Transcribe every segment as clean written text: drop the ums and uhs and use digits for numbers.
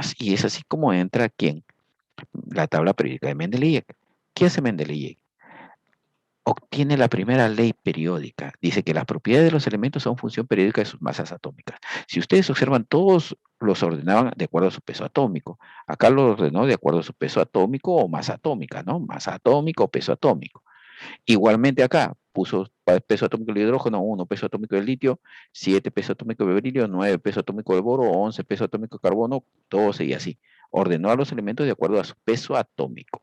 sistemas. Y es así como entra aquí en la tabla periódica de Mendeleev. ¿Qué hace Mendeleev? Obtiene la primera ley periódica. Dice que las propiedades de los elementos son función periódica de sus masas atómicas. Si ustedes observan, todos los ordenaban de acuerdo a su peso atómico. Acá lo ordenó de acuerdo a su peso atómico o masa atómica, ¿no? Masa atómica o peso atómico. Igualmente acá puso peso atómico del hidrógeno, 1 peso atómico del litio, 7 peso atómico de berilio, 9 peso atómico del boro, 11 peso atómico de carbono, 12 y así. Ordenó a los elementos de acuerdo a su peso atómico.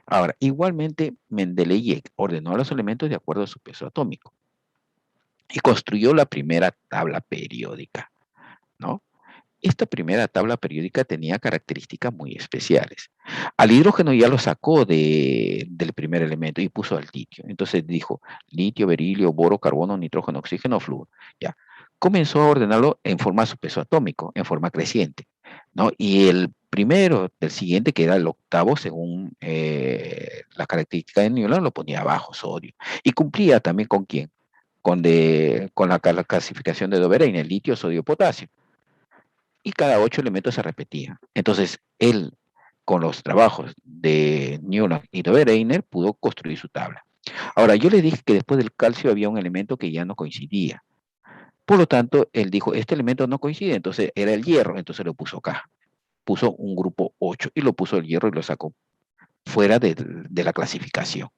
Ahora, igualmente Mendeleev ordenó a los elementos de acuerdo a su peso atómico y construyó la primera tabla periódica, ¿no? Esta primera tabla periódica tenía características muy especiales. Al hidrógeno ya lo sacó del primer elemento y puso al litio. Entonces dijo litio, berilio, boro, carbono, nitrógeno, oxígeno, flúor. Ya. Comenzó a ordenarlo en forma de su peso atómico, en forma creciente, ¿no? Y el primero, el siguiente, que era el octavo, según la característica de Newland, lo ponía abajo, sodio. Y cumplía también con quién, con la clasificación de Dobereiner, el litio, sodio, potasio, y cada 8 elementos se repetía. Entonces, él, con los trabajos de Newland y Dobereiner, pudo construir su tabla. Ahora, yo le dije que después del calcio había un elemento que ya no coincidía. Por lo tanto, él dijo, este elemento no coincide, entonces era el hierro, entonces lo puso acá. Puso un grupo 8 y lo puso el hierro y lo sacó fuera de la clasificación.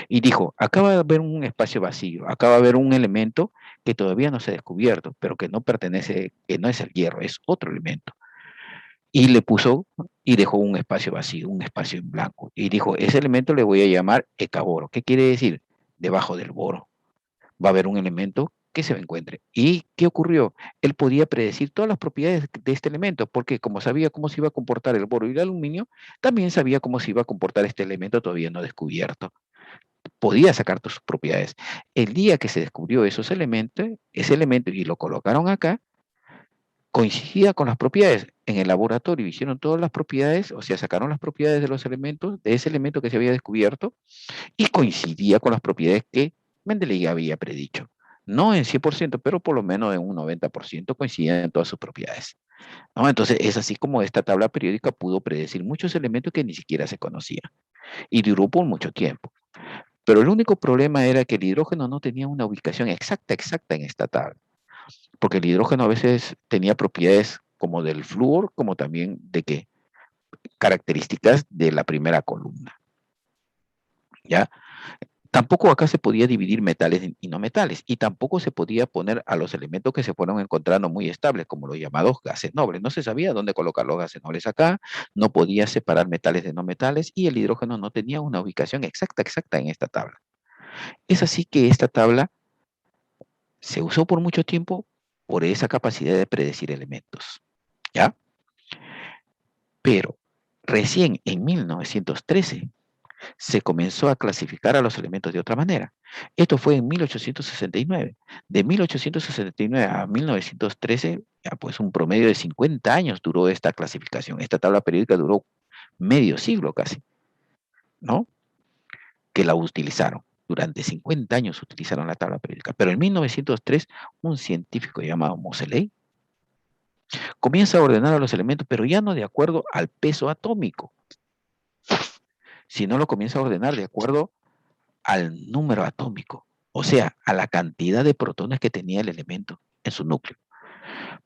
Y dijo, acá va a haber un espacio vacío, acá va a haber un elemento que todavía no se ha descubierto, pero que no pertenece, que no es el hierro, es otro elemento. Y le puso y dejó un espacio vacío, un espacio en blanco. Y dijo, ese elemento le voy a llamar ecaboro. ¿Qué quiere decir? Debajo del boro va a haber un elemento que se encuentre. ¿Y qué ocurrió? Él podía predecir todas las propiedades de este elemento, porque como sabía cómo se iba a comportar el boro y el aluminio, también sabía cómo se iba a comportar este elemento todavía no descubierto. Podía sacar sus propiedades. El día que se descubrió ese elemento y lo colocaron acá, coincidía con las propiedades. En el laboratorio hicieron todas las propiedades, o sea, sacaron las propiedades de los elementos, de ese elemento que se había descubierto, y coincidía con las propiedades que Mendeleev había predicho. No en 100%, pero por lo menos en un 90% coincidían en todas sus propiedades, ¿no? Entonces, es así como esta tabla periódica pudo predecir muchos elementos que ni siquiera se conocían. Y duró por mucho tiempo. Pero el único problema era que el hidrógeno no tenía una ubicación exacta en esta tabla, porque el hidrógeno a veces tenía propiedades como del flúor, como también de qué características de la primera columna, ¿ya? Tampoco acá se podía dividir metales y no metales, y tampoco se podía poner a los elementos que se fueron encontrando muy estables, como los llamados gases nobles. No se sabía dónde colocar los gases nobles acá, no podía separar metales de no metales, y el hidrógeno no tenía una ubicación exacta en esta tabla. Es así que esta tabla se usó por mucho tiempo por esa capacidad de predecir elementos, ¿ya? Pero recién en 1913 se comenzó a clasificar a los elementos de otra manera. Esto fue en 1869. De 1869 a 1913, ya pues un promedio de 50 años duró esta clasificación. Esta tabla periódica duró medio siglo casi, ¿no? Que la utilizaron. Durante 50 años utilizaron la tabla periódica. Pero en 1903, un científico llamado Moseley comienza a ordenar a los elementos, pero ya no de acuerdo al peso atómico, sino lo comienza a ordenar de acuerdo al número atómico, o sea, a la cantidad de protones que tenía el elemento en su núcleo.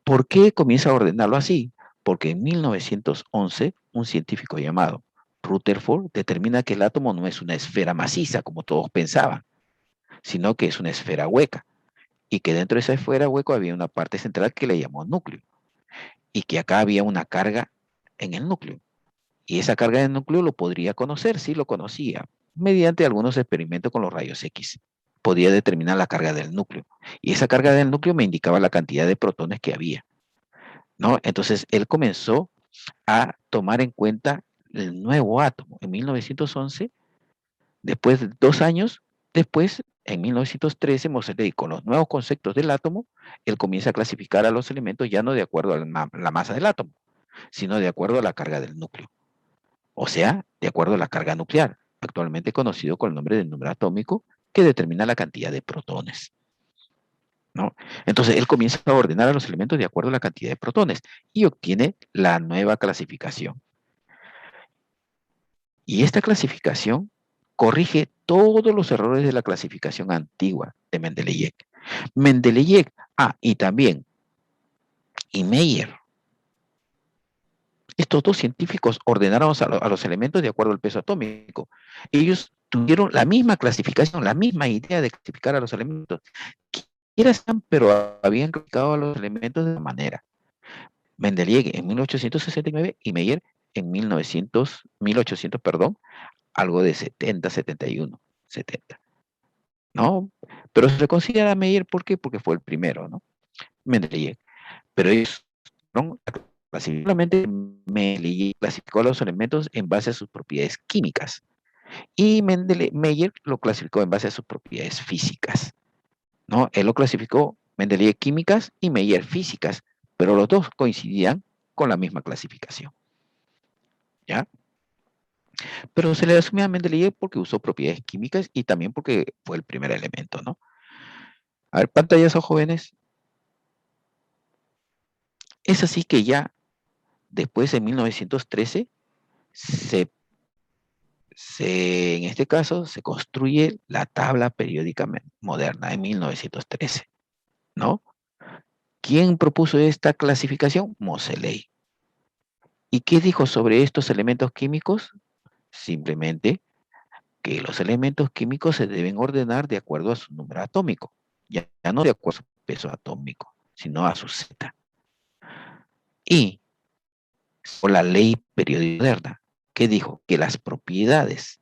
¿Por qué comienza a ordenarlo así? Porque en 1911 un científico llamado Rutherford determina que el átomo no es una esfera maciza como todos pensaban, sino que es una esfera hueca, y que dentro de esa esfera hueca había una parte central que le llamó núcleo, y que acá había una carga en el núcleo. Y esa carga del núcleo lo podría conocer, sí lo conocía, mediante algunos experimentos con los rayos X. Podía determinar la carga del núcleo. Y esa carga del núcleo me indicaba la cantidad de protones que había, ¿no? Entonces él comenzó a tomar en cuenta el nuevo átomo. En 1911, después de 2 años, después, en 1913, Moseley, con los nuevos conceptos del átomo, él comienza a clasificar a los elementos ya no de acuerdo a la masa del átomo, sino de acuerdo a la carga del núcleo. O sea, de acuerdo a la carga nuclear, actualmente conocido con el nombre del número atómico, que determina la cantidad de protones. ¿no? Entonces él comienza a ordenar a los elementos de acuerdo a la cantidad de protones y obtiene la nueva clasificación. Y esta clasificación corrige todos los errores de la clasificación antigua de Mendeleev. Mendeleev, y también, y Meyer. Estos dos científicos ordenaron a los elementos de acuerdo al peso atómico. Ellos tuvieron la misma clasificación, la misma idea de clasificar a los elementos. Pero habían clasificado a los elementos de la manera. Mendeleev en 1869 y Meyer en 1800, perdón, algo de 70, 71, 70, ¿no? Pero se le considera a Meyer, ¿por qué? Porque fue el primero, ¿no? Mendeleev. Pero ellos, ¿no? Simplemente Mendeleev clasificó los elementos en base a sus propiedades químicas y Meyer lo clasificó en base a sus propiedades físicas, ¿no? Él lo clasificó Mendeleev químicas y Meyer físicas, pero los dos coincidían con la misma clasificación, ¿ya? Pero se le asume a Mendeleev porque usó propiedades químicas y también porque fue el primer elemento, ¿no? A ver, pantallazo, jóvenes. Es así que ya después, en 1913, en este caso, se construye la tabla periódica moderna en 1913, ¿no? ¿Quién propuso esta clasificación? Moseley. ¿Y qué dijo sobre estos elementos químicos? Simplemente que los elementos químicos se deben ordenar de acuerdo a su número atómico, ya no de acuerdo a su peso atómico, sino a su Z. Y por la ley periódica moderna, que dijo que las propiedades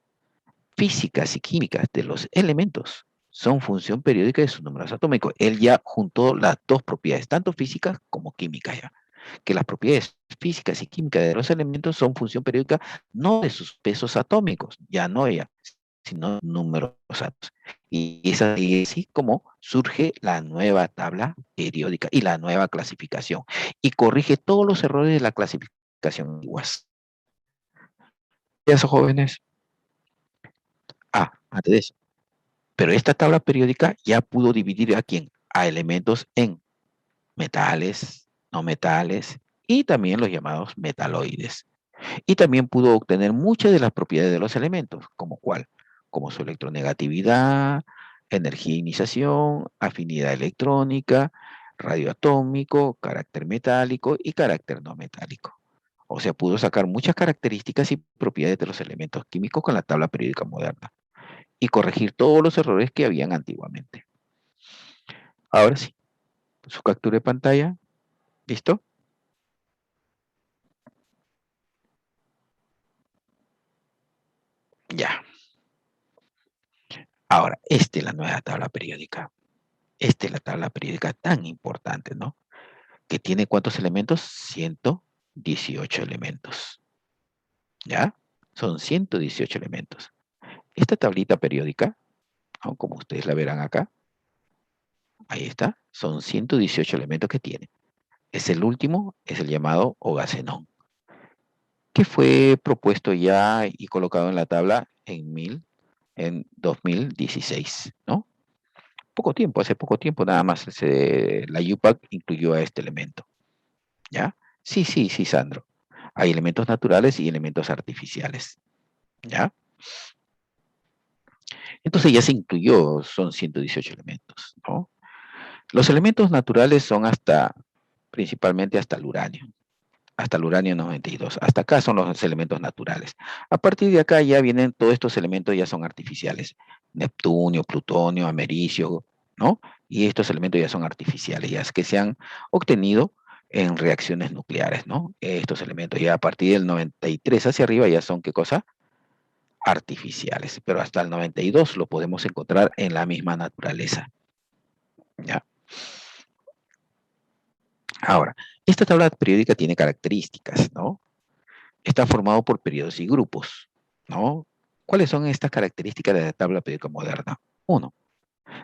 físicas y químicas de los elementos son función periódica de sus números atómicos. Él ya juntó las dos propiedades, tanto físicas como químicas ya, que las propiedades físicas y químicas de los elementos son función periódica no de sus pesos atómicos, ya no ella, sino números atómicos. Y es así como surge la nueva tabla periódica y la nueva clasificación. Y corrige todos los errores de la clasificación antiguas. Eso, jóvenes. Antes de eso. Pero esta tabla periódica ya pudo dividir a quién? A elementos en metales, no metales y también los llamados metaloides. Y también pudo obtener muchas de las propiedades de los elementos, como cuál, como su electronegatividad, energía de inización, afinidad electrónica, radioatómico, carácter metálico y carácter no metálico. O sea, pudo sacar muchas características y propiedades de los elementos químicos con la tabla periódica moderna y corregir todos los errores que habían antiguamente. Ahora sí, su captura de pantalla, ¿listo? Ya. Ahora, esta es la nueva tabla periódica. Esta es la tabla periódica tan importante, ¿no? Que tiene ¿cuántos elementos? 118 elementos. ¿Ya? Son 118 elementos. Esta tablita periódica, ¿no? Como ustedes la verán acá, ahí está, son 118 elementos que tiene. Es el último, es el llamado Ogacenón, que fue propuesto ya y colocado en la tabla en 2016, ¿no? Poco tiempo, hace poco tiempo nada más la UPAC incluyó a este elemento, ¿ya? Sí, sí, sí, Sandro. Hay elementos naturales y elementos artificiales, ¿ya? Entonces ya se incluyó, son 118 elementos, ¿no? Los elementos naturales son principalmente hasta el uranio 92. Hasta acá son los elementos naturales. A partir de acá ya vienen todos estos elementos, ya son artificiales. Neptunio, plutonio, americio, ¿no? Y estos elementos ya son artificiales, ya es que se han obtenido en reacciones nucleares, ¿no? Estos elementos ya a partir del 93 hacia arriba ya son, ¿qué cosa? Artificiales, pero hasta el 92 lo podemos encontrar en la misma naturaleza, ¿ya? Ahora, esta tabla periódica tiene características, ¿no? Está formado por periodos y grupos, ¿no? ¿Cuáles son estas características de la tabla periódica moderna? Uno,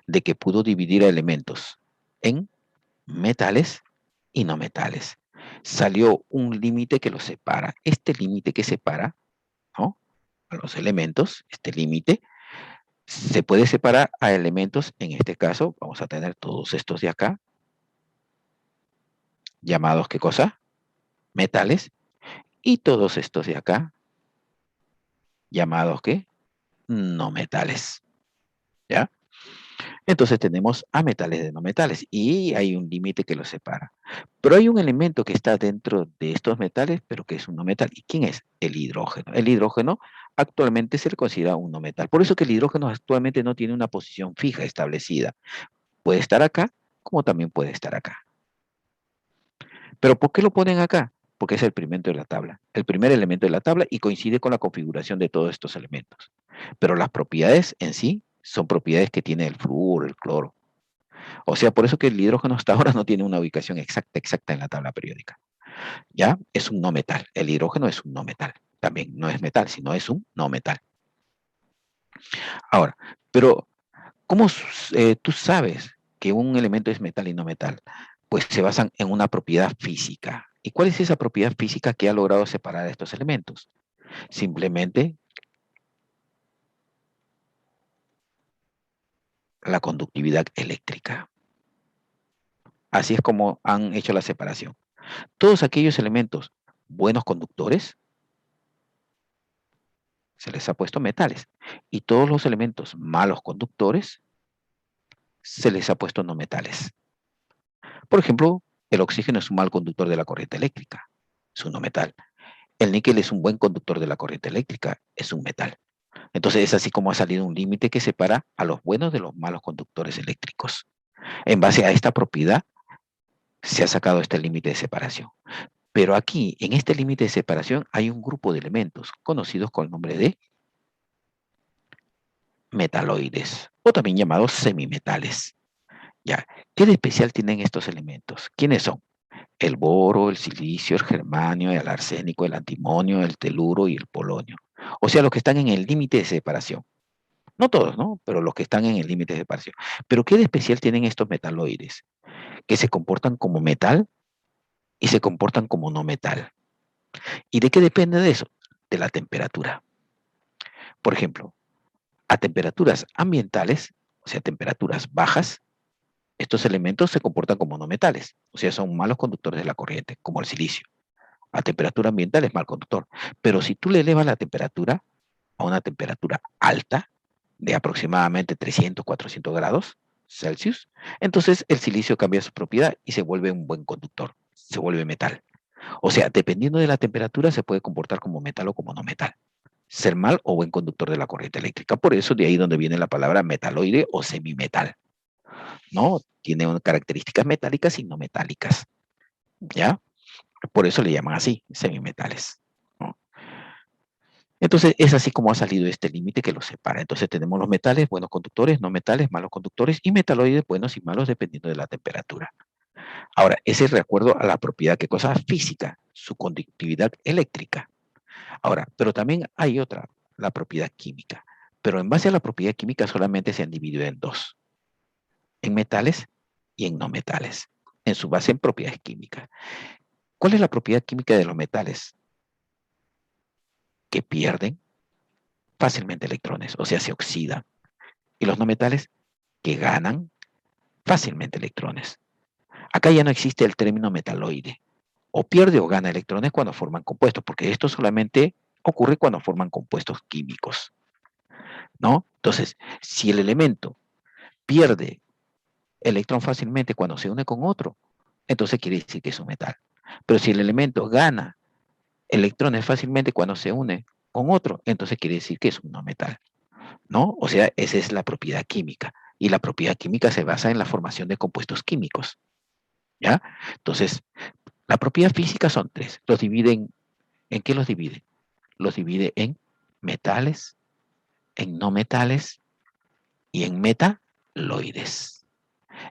de que pudo dividir a elementos en metales y no metales. Salió un límite que los separa. Este límite que separa, ¿no?, a los elementos, este límite, Se puede separar a elementos, en este caso, vamos a tener todos estos de acá, llamados, ¿qué cosa? Metales, y todos estos de acá, llamados, ¿qué? No metales, ¿ya? Entonces tenemos a metales de no metales y hay un límite que los separa. Pero hay un elemento que está dentro de estos metales, pero que es un no metal. ¿Y quién es? El hidrógeno. El hidrógeno actualmente se le considera un no metal. Por eso que el hidrógeno actualmente no tiene una posición fija establecida. Puede estar acá, como también puede estar acá. ¿Pero por qué lo ponen acá? Porque es el primero de la tabla, el primer elemento de la tabla y coincide con la configuración de todos estos elementos. Pero las propiedades en sí son propiedades que tiene el flúor, el cloro. O sea, por eso que el hidrógeno hasta ahora no tiene una ubicación exacta en la tabla periódica. ¿Ya? Es un no metal. El hidrógeno es un no metal. También no es metal, sino es un no metal. Ahora, pero ¿cómo tú sabes que un elemento es metal y no metal? Pues se basan en una propiedad física. ¿Y cuál es esa propiedad física que ha logrado separar estos elementos? Simplemente la conductividad eléctrica. Así es como han hecho la separación. Todos aquellos elementos buenos conductores se les ha puesto metales. Y todos los elementos malos conductores se les ha puesto no metales. Por ejemplo, el oxígeno es un mal conductor de la corriente eléctrica, es un no metal. El níquel es un buen conductor de la corriente eléctrica, es un metal. Entonces es así como ha salido un límite que separa a los buenos de los malos conductores eléctricos. En base a esta propiedad se ha sacado este límite de separación. Pero aquí, en este límite de separación, hay un grupo de elementos conocidos con el nombre de metaloides, o también llamados semimetales. Ya, ¿qué de especial tienen estos elementos? ¿Quiénes son? El boro, el silicio, el germanio, el arsénico, el antimonio, el teluro y el polonio. O sea, los que están en el límite de separación. No todos, ¿no? Pero los que están en el límite de separación. Pero ¿qué de especial tienen estos metaloides? Que se comportan como metal y se comportan como no metal. ¿Y de qué depende de eso? De la temperatura. Por ejemplo, a temperaturas ambientales, o sea, temperaturas bajas, estos elementos se comportan como no metales, o sea, son malos conductores de la corriente, como el silicio. A temperatura ambiental es mal conductor. Pero si tú le elevas la temperatura a una temperatura alta, de aproximadamente 300, 400 grados Celsius, entonces el silicio cambia su propiedad y se vuelve un buen conductor, se vuelve metal. O sea, dependiendo de la temperatura se puede comportar como metal o como no metal. Ser mal o buen conductor de la corriente eléctrica. Por eso de ahí donde viene la palabra metaloide o semimetal. ¿No? Tiene unas características metálicas y no metálicas. ¿Ya? Por eso le llaman así, semimetales. ¿No? Entonces es así como ha salido este límite que los separa. Entonces tenemos los metales, buenos conductores, no metales, malos conductores, y metaloides, buenos y malos dependiendo de la temperatura. Ahora, ese es de acuerdo a la propiedad, ¿qué cosa? Física, su conductividad eléctrica. Ahora, pero también hay otra, la propiedad química. Pero en base a la propiedad química solamente se han dividido en dos, en metales y en no metales, en su base en propiedades químicas. ¿Cuál es la propiedad química de los metales? Que pierden fácilmente electrones, o sea, se oxidan. Y los no metales que ganan fácilmente electrones. Acá ya no existe el término metaloide. O pierde o gana electrones cuando forman compuestos, porque esto solamente ocurre cuando forman compuestos químicos, ¿no? Entonces, si el elemento pierde electrón fácilmente cuando se une con otro, entonces quiere decir que es un metal. Pero si el elemento gana electrones fácilmente cuando se une con otro, entonces quiere decir que es un no metal, ¿no? O sea, esa es la propiedad química. Y la propiedad química se basa en la formación de compuestos químicos, ¿ya? Entonces, la propiedad física son tres. Los dividen, ¿en qué los divide? Los divide en metales, en no metales y en metaloides.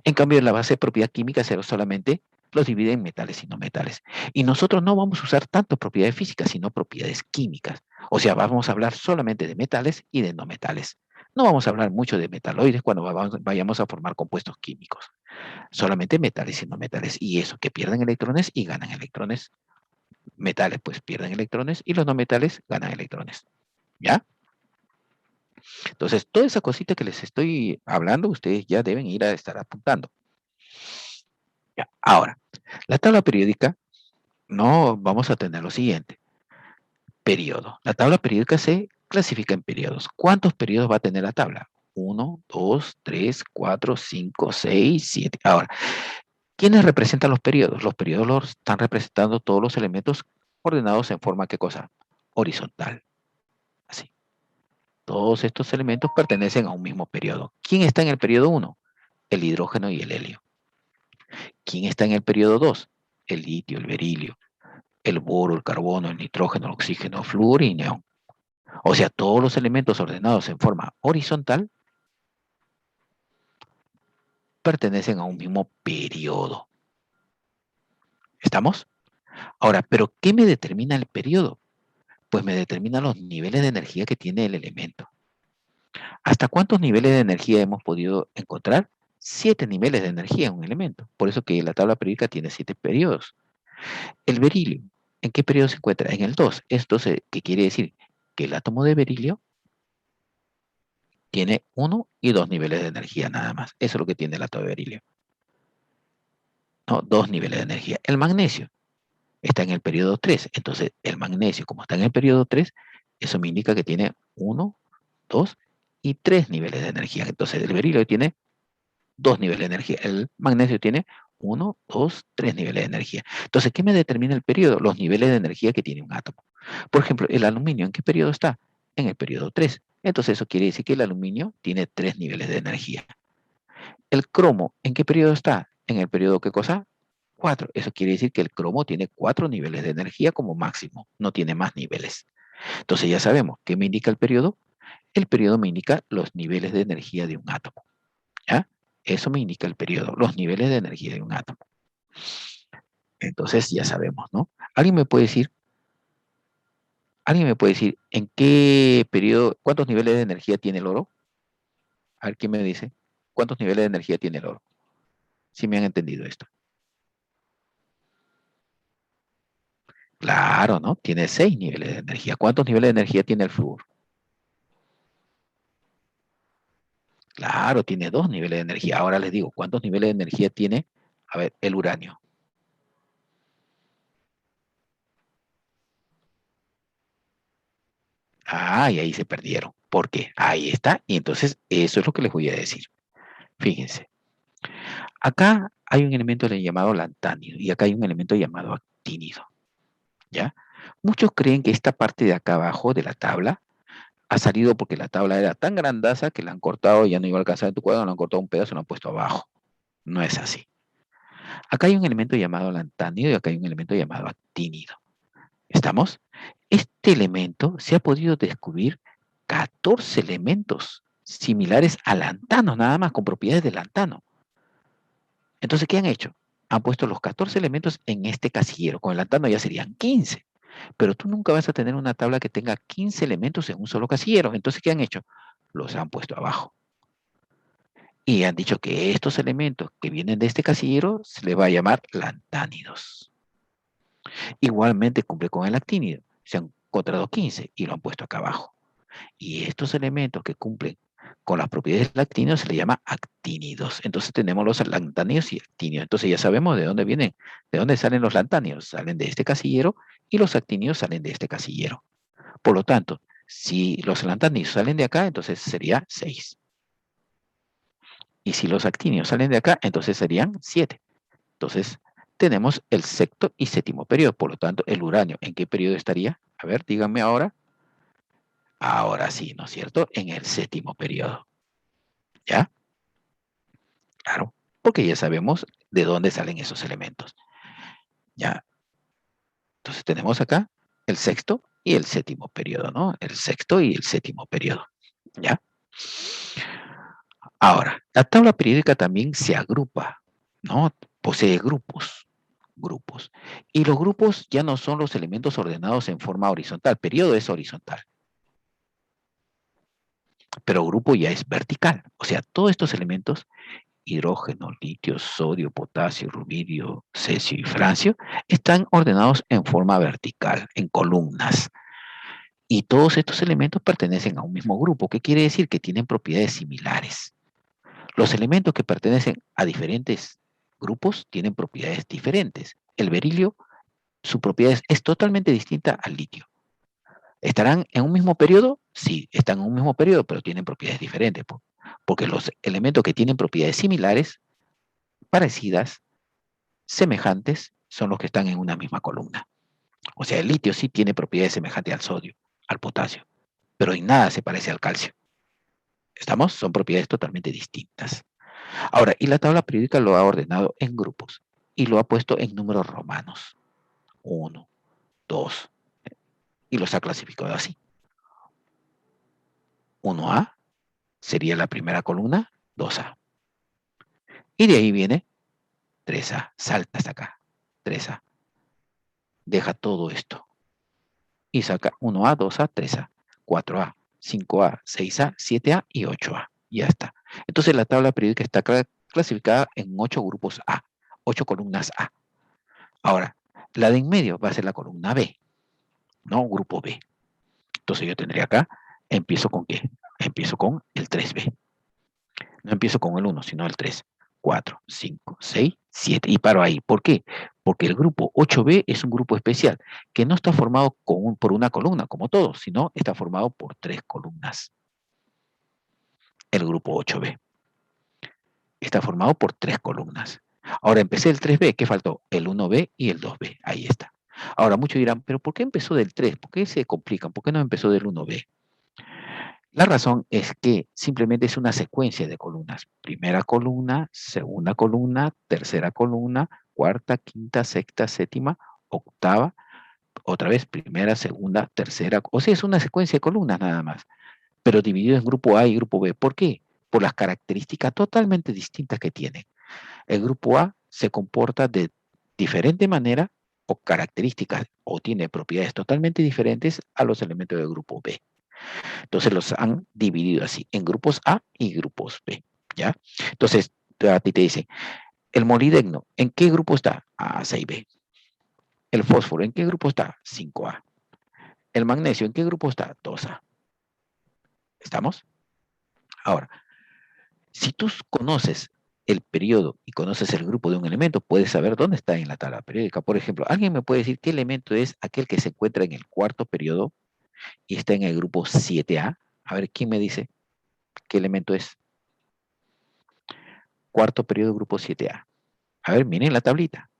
En cambio, la base de propiedad química solamente los divide en metales y no metales. Y nosotros no vamos a usar tanto propiedades físicas, sino propiedades químicas. O sea, vamos a hablar solamente de metales y de no metales. No vamos a hablar mucho de metaloides cuando vayamos a formar compuestos químicos. Solamente metales y no metales. Y eso, que pierden electrones y ganan electrones. Metales pues pierden electrones y los no metales ganan electrones. ¿Ya? Entonces, toda esa cosita que les estoy hablando, ustedes ya deben ir a estar apuntando. Ya. Ahora, la tabla periódica, no vamos a tener lo siguiente. Periodo. La tabla periódica se clasifica en periodos. ¿Cuántos periodos va a tener la tabla? 1, 2, 3, 4, 5, 6, 7. Ahora, ¿quiénes representan los periodos? Los periodos los están representando todos los elementos ordenados en forma, ¿qué cosa? Horizontal. Así. Todos estos elementos pertenecen a un mismo periodo. ¿Quién está en el periodo 1? El hidrógeno y el helio. ¿Quién está en el periodo 2? El litio, el berilio, el boro, el carbono, el nitrógeno, el oxígeno, el flúor y neón. O sea, todos los elementos ordenados en forma horizontal pertenecen a un mismo periodo. ¿Estamos? Ahora, ¿pero qué me determina el periodo? Pues me determina los niveles de energía que tiene el elemento. ¿Hasta cuántos niveles de energía hemos podido encontrar? 7 niveles de energía en un elemento. Por eso que la tabla periódica tiene 7 periodos. El berilio, ¿en qué periodo se encuentra? En el 2. Esto ¿qué quiere decir? Que el átomo de berilio tiene 1 y 2 niveles de energía nada más. Eso es lo que tiene el átomo de berilio. No, 2 niveles de energía. El magnesio está en el periodo 3. Entonces, el magnesio, como está en el periodo 3, eso me indica que tiene 1, 2 y 3 niveles de energía. Entonces, el berilio tiene 2 niveles de energía. El magnesio tiene 1, 2, 3 niveles de energía. Entonces, ¿qué me determina el periodo? Los niveles de energía que tiene un átomo. Por ejemplo, el aluminio, ¿en qué periodo está? En el periodo 3. Entonces, eso quiere decir que el aluminio tiene 3 niveles de energía. El cromo, ¿en qué periodo está? En el periodo, ¿qué cosa? 4. Eso quiere decir que el cromo tiene 4 niveles de energía como máximo, no tiene más niveles. Entonces ya sabemos, ¿qué me indica el periodo? El periodo me indica los niveles de energía de un átomo. ¿Ya? Eso me indica el periodo, los niveles de energía de un átomo. Entonces ya sabemos, ¿no? ¿Alguien me puede decir en qué periodo, cuántos niveles de energía tiene el oro? A ver, ¿quién me dice? ¿Cuántos niveles de energía tiene el oro? Si me han entendido esto. Claro, ¿no? Tiene 6 niveles de energía. ¿Cuántos niveles de energía tiene el flúor? Claro, tiene 2 niveles de energía. Ahora les digo, ¿cuántos niveles de energía tiene? A ver, el uranio. Ah, y ahí se perdieron. ¿Por qué? Ahí está. Y entonces, eso es lo que les voy a decir. Fíjense. Acá hay un elemento llamado lantánido y acá hay un elemento llamado actínido. ¿Ya? Muchos creen que esta parte de acá abajo de la tabla ha salido porque la tabla era tan grandaza que la han cortado, ya no iba a alcanzar en tu cuadro, la han cortado un pedazo y lo han puesto abajo. No es así. Acá hay un elemento llamado lantánido y acá hay un elemento llamado actínido. ¿Estamos? Este elemento se ha podido descubrir 14 elementos similares al lantano, nada más, con propiedades de lantano. Entonces, ¿qué han hecho? Han puesto los 14 elementos en este casillero. Con el lantano ya serían 15. Pero tú nunca vas a tener una tabla que tenga 15 elementos en un solo casillero. Entonces, ¿qué han hecho? Los han puesto abajo. Y han dicho que estos elementos que vienen de este casillero se les va a llamar lantánidos. Igualmente cumple con el actínido. Se han encontrado 15 y lo han puesto acá abajo. Y estos elementos que cumplen con las propiedades del actíneo se le llama actínidos. Entonces tenemos los lantánidos y actínidos. Entonces ya sabemos de dónde vienen, de dónde salen los lantánidos. Salen de este casillero y los actínidos salen de este casillero. Por lo tanto, si los lantánidos salen de acá, entonces sería 6. Y si los actínidos salen de acá, entonces serían 7. Entonces, tenemos el sexto y séptimo periodo. Por lo tanto, el uranio, ¿en qué periodo estaría? A ver, díganme ahora. Ahora sí, ¿no es cierto? En el séptimo periodo. ¿Ya? Claro, porque ya sabemos de dónde salen esos elementos. ¿Ya? Entonces tenemos acá el sexto y el séptimo periodo, ¿no? El sexto y el séptimo periodo. ¿Ya? Ahora, la tabla periódica también se agrupa, ¿no? Posee grupos, grupos. Y los grupos ya no son los elementos ordenados en forma horizontal. Periodo es horizontal. Pero grupo ya es vertical. O sea, todos estos elementos, hidrógeno, litio, sodio, potasio, rubidio, cesio y francio, están ordenados en forma vertical, en columnas. Y todos estos elementos pertenecen a un mismo grupo. ¿Qué quiere decir? Que tienen propiedades similares. Los elementos que pertenecen a diferentes grupos tienen propiedades diferentes. El berilio, su propiedad es totalmente distinta al litio. ¿Estarán en un mismo periodo? Sí, están en un mismo periodo, pero tienen propiedades diferentes. Porque los elementos que tienen propiedades similares, parecidas, semejantes, son los que están en una misma columna. O sea, el litio sí tiene propiedades semejantes al sodio, al potasio, pero en nada se parece al calcio. ¿Estamos? Son propiedades totalmente distintas. Ahora, y la tabla periódica lo ha ordenado en grupos y lo ha puesto en números romanos. 1, 2, y los ha clasificado así. 1A sería la primera columna, 2A. Y de ahí viene 3A, salta hasta acá, 3A. Deja todo esto y saca 1A, 2A, 3A, 4A, 5A, 6A, 7A y 8A. Ya está. Entonces la tabla periódica está clasificada en 8 grupos A, 8 columnas A. Ahora, la de en medio va a ser la columna B, ¿no? Grupo B. Entonces yo tendría acá, ¿empiezo con qué? Empiezo con el 3B. No empiezo con el 1, sino el 3. 4, 5, 6, 7. Y paro ahí. ¿Por qué? Porque el grupo 8B es un grupo especial que no está formado por una columna, como todos, sino está formado por 3 columnas. El grupo 8B está formado por 3 columnas. Ahora empecé el 3B, ¿qué faltó? El 1B y el 2B. Ahí está. Ahora muchos dirán, ¿pero por qué empezó del 3? ¿Por qué se complican? ¿Por qué no empezó del 1B? La razón es que simplemente es una secuencia de columnas. Primera columna, segunda columna, tercera columna, cuarta, quinta, sexta, séptima, octava, otra vez primera, segunda, tercera. O sea, es una secuencia de columnas nada más, pero dividido en grupo A y grupo B. ¿Por qué? Por las características totalmente distintas que tienen. El grupo A se comporta de diferente manera o características o tiene propiedades totalmente diferentes a los elementos del grupo B. Entonces los han dividido así, en grupos A y grupos B, ¿ya? Entonces, a ti te dice, el molibdeno, ¿en qué grupo está? A, 6B. El fósforo, ¿en qué grupo está? 5A. El magnesio, ¿en qué grupo está? 2A. ¿Estamos? Ahora, si tú conoces el periodo y conoces el grupo de un elemento, puedes saber dónde está en la tabla periódica. Por ejemplo, ¿alguien me puede decir qué elemento es aquel que se encuentra en el cuarto periodo y está en el grupo 7A? A ver, ¿quién me dice qué elemento es? Cuarto periodo, grupo 7A. A ver, miren la tablita.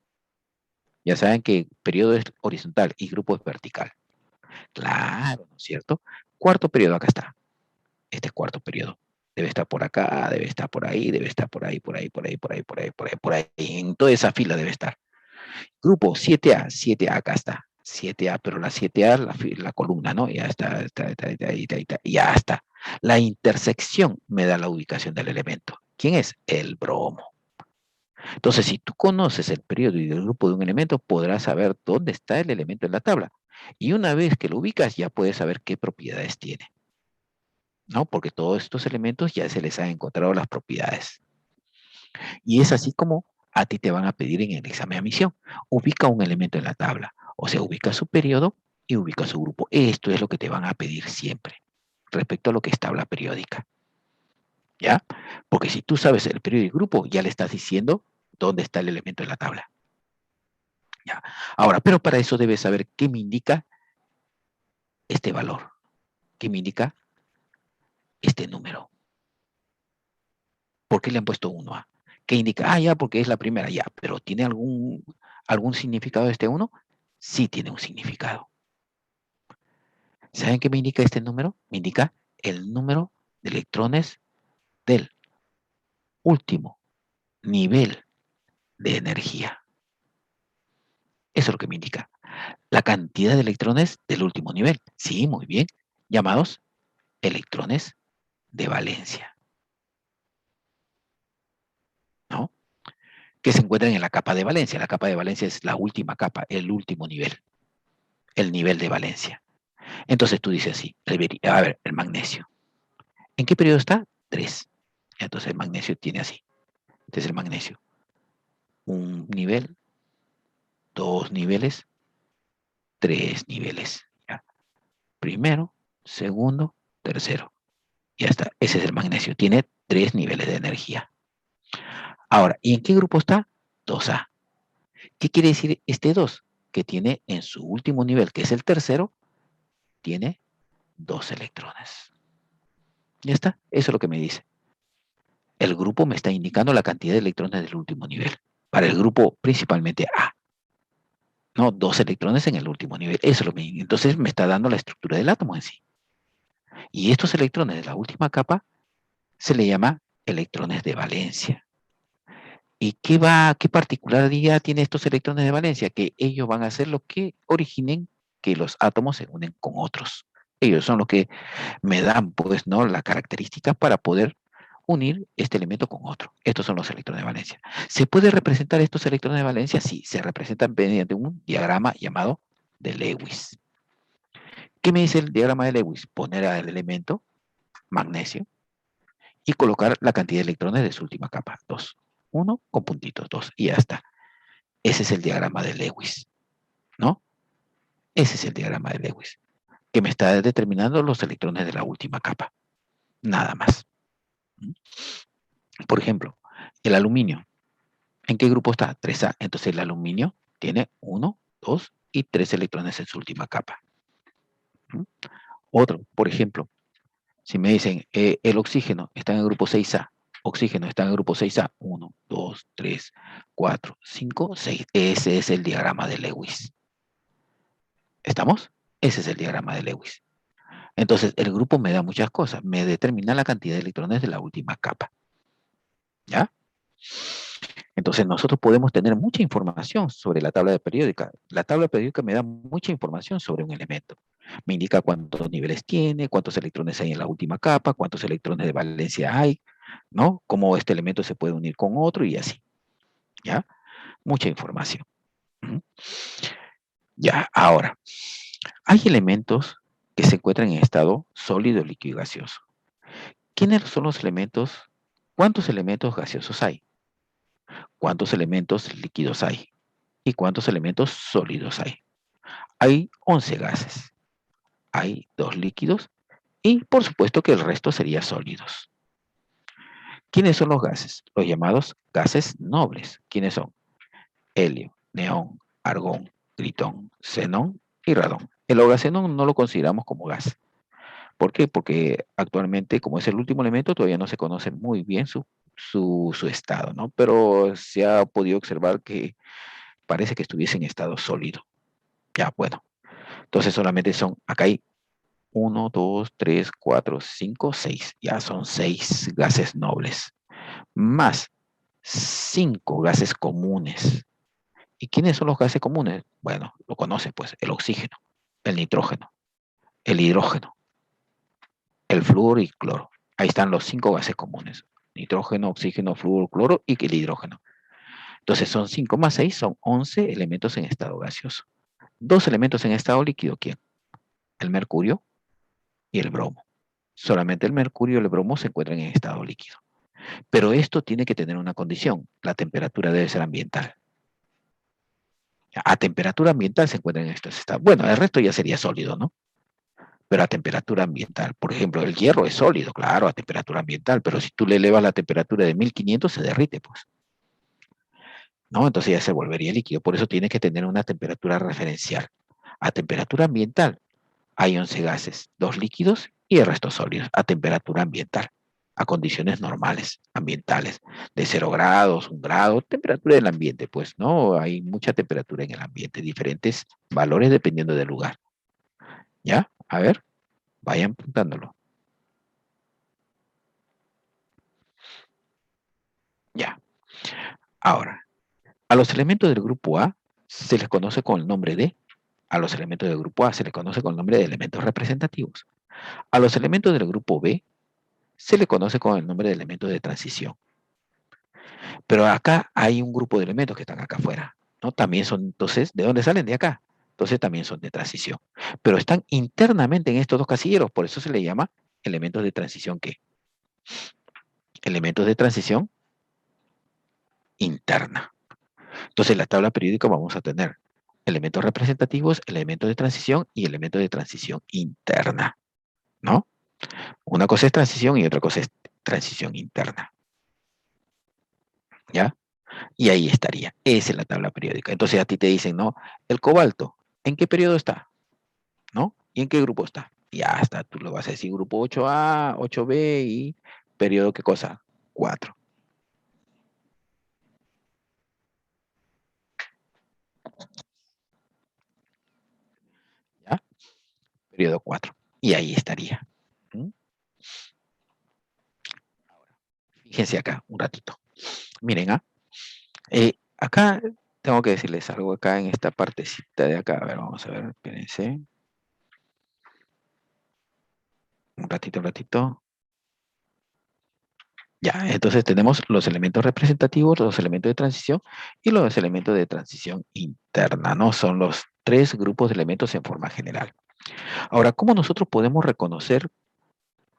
Ya saben que periodo es horizontal y grupo es vertical. Claro, ¿no es cierto? Cuarto periodo, acá está. Este es cuarto periodo. Debe estar por acá, debe estar por ahí, debe estar por ahí, por ahí, por ahí, por ahí, por ahí, por ahí, por ahí. En toda esa fila debe estar. Grupo 7A, 7A, acá está. 7A, pero la 7A, la columna, ¿no? Ya está, ya está. La intersección me da la ubicación del elemento. ¿Quién es? El bromo. Entonces, si tú conoces el periodo y el grupo de un elemento, podrás saber dónde está el elemento en la tabla. Y una vez que lo ubicas, ya puedes saber qué propiedades tiene, ¿no? Porque todos estos elementos ya se les han encontrado las propiedades. Y es así como a ti te van a pedir en el examen de admisión. Ubica un elemento en la tabla. O sea, ubica su periodo y ubica su grupo. Esto es lo que te van a pedir siempre respecto a lo que es tabla periódica. ¿Ya? Porque si tú sabes el periodo y el grupo, ya le estás diciendo dónde está el elemento en la tabla. ¿Ya? Ahora, pero para eso debes saber qué me indica este valor, qué me indica este número. ¿Por qué le han puesto 1A? ¿Qué indica? Ah, ya, porque es la primera, ya, pero ¿tiene algún significado este 1? Sí tiene un significado. ¿Saben qué me indica este número? Me indica el número de electrones del último nivel de energía. Eso es lo que me indica. La cantidad de electrones del último nivel. Sí, muy bien. Llamados electrones de valencia. ¿No? Que se encuentran en la capa de valencia. La capa de valencia es la última capa, el último nivel, el nivel de valencia. Entonces tú dices así, a ver, el magnesio. ¿En qué periodo está? 3. Entonces el magnesio tiene así. Este es el magnesio. Un nivel, 2 niveles, 3 niveles. ¿Ya? primero, segundo, tercero. Ya está, ese es el magnesio. Tiene 3 niveles de energía. Ahora, ¿y en qué grupo está? 2A. ¿Qué quiere decir este 2? Que tiene en su último nivel, que es el tercero, tiene 2 electrones. Ya está, eso es lo que me dice. El grupo me está indicando la cantidad de electrones del último nivel. Para el grupo principalmente A. No, 2 electrones en el último nivel. Eso es lo que entonces me está dando la estructura del átomo en sí. Y estos electrones de la última capa se le llama electrones de valencia. ¿Y qué particularidad tiene estos electrones de valencia? Que ellos van a ser los que originen que los átomos se unen con otros. Ellos son los que me dan, pues, ¿no? La característica para poder unir este elemento con otro. Estos son los electrones de valencia. ¿Se puede representar estos electrones de valencia? Sí, se representan mediante un diagrama llamado de Lewis. ¿Qué me dice el diagrama de Lewis? Poner al elemento magnesio y colocar la cantidad de electrones de su última capa, 2. 1 con puntitos, 2, y ya está. Ese es el diagrama de Lewis, ¿no? Ese es el diagrama de Lewis, que me está determinando los electrones de la última capa. Nada más. Por ejemplo, el aluminio. ¿En qué grupo está? 3A. Entonces el aluminio tiene 1, 2 y 3 electrones en su última capa. Otro, por ejemplo, si me dicen el oxígeno está en el grupo 6A, oxígeno está en el grupo 6A, 1, 2, 3, 4, 5, 6. Ese es el diagrama de Lewis. ¿Estamos? Ese es el diagrama de Lewis. Entonces, el grupo me da muchas cosas. Me determina la cantidad de electrones de la última capa. ¿Ya? Entonces, nosotros podemos tener mucha información sobre la tabla periódica. La tabla periódica me da mucha información sobre un elemento. Me indica cuántos niveles tiene, cuántos electrones hay en la última capa, cuántos electrones de valencia hay, ¿no? Cómo este elemento se puede unir con otro y así. ¿Ya? Mucha información. Ya, ahora, hay elementos que se encuentran en estado sólido, líquido y gaseoso. ¿Quiénes son los elementos? ¿Cuántos elementos gaseosos hay? ¿Cuántos elementos líquidos hay? ¿Y cuántos elementos sólidos hay? Hay 11 gases. Hay 2 líquidos y por supuesto que el resto sería sólidos. ¿Quiénes son los gases? Los llamados gases nobles. ¿Quiénes son? Helio, neón, argón, tritón, xenón y radón. El ogacenón no lo consideramos como gas. ¿Por qué? Porque actualmente, como es el último elemento, todavía no se conoce muy bien su estado, ¿no? Pero se ha podido observar que parece que estuviese en estado sólido. Ya, bueno. Entonces solamente son, acá hay 1, 2, 3, 4, 5, 6. Ya son 6 gases nobles. Más 5 gases comunes. ¿Y quiénes son los gases comunes? Bueno, lo conoce pues, el oxígeno, el nitrógeno, el hidrógeno, el flúor y cloro. Ahí están los 5 gases comunes. Nitrógeno, oxígeno, flúor, cloro y el hidrógeno. Entonces son 5 más 6, son 11 elementos en estado gaseoso. 2 elementos en estado líquido, ¿quién? El mercurio y el bromo. Solamente el mercurio y el bromo se encuentran en estado líquido. Pero esto tiene que tener una condición. La temperatura debe ser ambiental. A temperatura ambiental se encuentran en estos estados. Bueno, el resto ya sería sólido, ¿no? Pero a temperatura ambiental. Por ejemplo, el hierro es sólido, claro, a temperatura ambiental, pero si tú le elevas la temperatura de 1500 se derrite, pues. ¿No? Entonces ya se volvería líquido. Por eso tiene que tener una temperatura referencial. A temperatura ambiental hay 11 gases, 2 líquidos y el resto sólidos, a temperatura ambiental, a condiciones normales, ambientales, de 0 grados, 1 grado, temperatura del ambiente, pues, ¿no? Hay mucha temperatura en el ambiente, diferentes valores dependiendo del lugar. ¿Ya? A ver, vayan apuntándolo. Ya. Ahora, a los elementos del grupo A se les conoce con el nombre de, a los elementos del grupo A se les conoce con el nombre de elementos representativos. A los elementos del grupo B se les conoce con el nombre de elementos de transición. Pero acá hay un grupo de elementos que están acá afuera, ¿no? También son, entonces, ¿de dónde salen? De acá. Entonces también son de transición. Pero están internamente en estos dos casilleros, por eso se le llama elementos de transición, ¿qué? Elementos de transición interna. Entonces, en la tabla periódica vamos a tener Elementos representativos, elementos de transición y elementos de transición interna, ¿no? Una cosa es transición y otra cosa es transición interna, ¿ya? Y ahí estaría. Esa es la tabla periódica. Entonces a ti te dicen, ¿no? El cobalto, ¿en qué periodo está? ¿No? ¿Y en qué grupo está? Ya está, tú lo vas a decir grupo 8A, 8B y periodo, ¿qué cosa? 4. ¿Ya? Periodo 4. Y ahí estaría. ¿Mm? Fíjense acá un ratito. Miren, acá tengo que decirles algo acá en esta partecita de acá. A ver, vamos a ver, espérense. Un ratito, un ratito. Ya, entonces tenemos los elementos representativos, los elementos de transición y los elementos de transición interna, ¿no? Son los tres grupos de elementos en forma general. Ahora, ¿cómo nosotros podemos reconocer,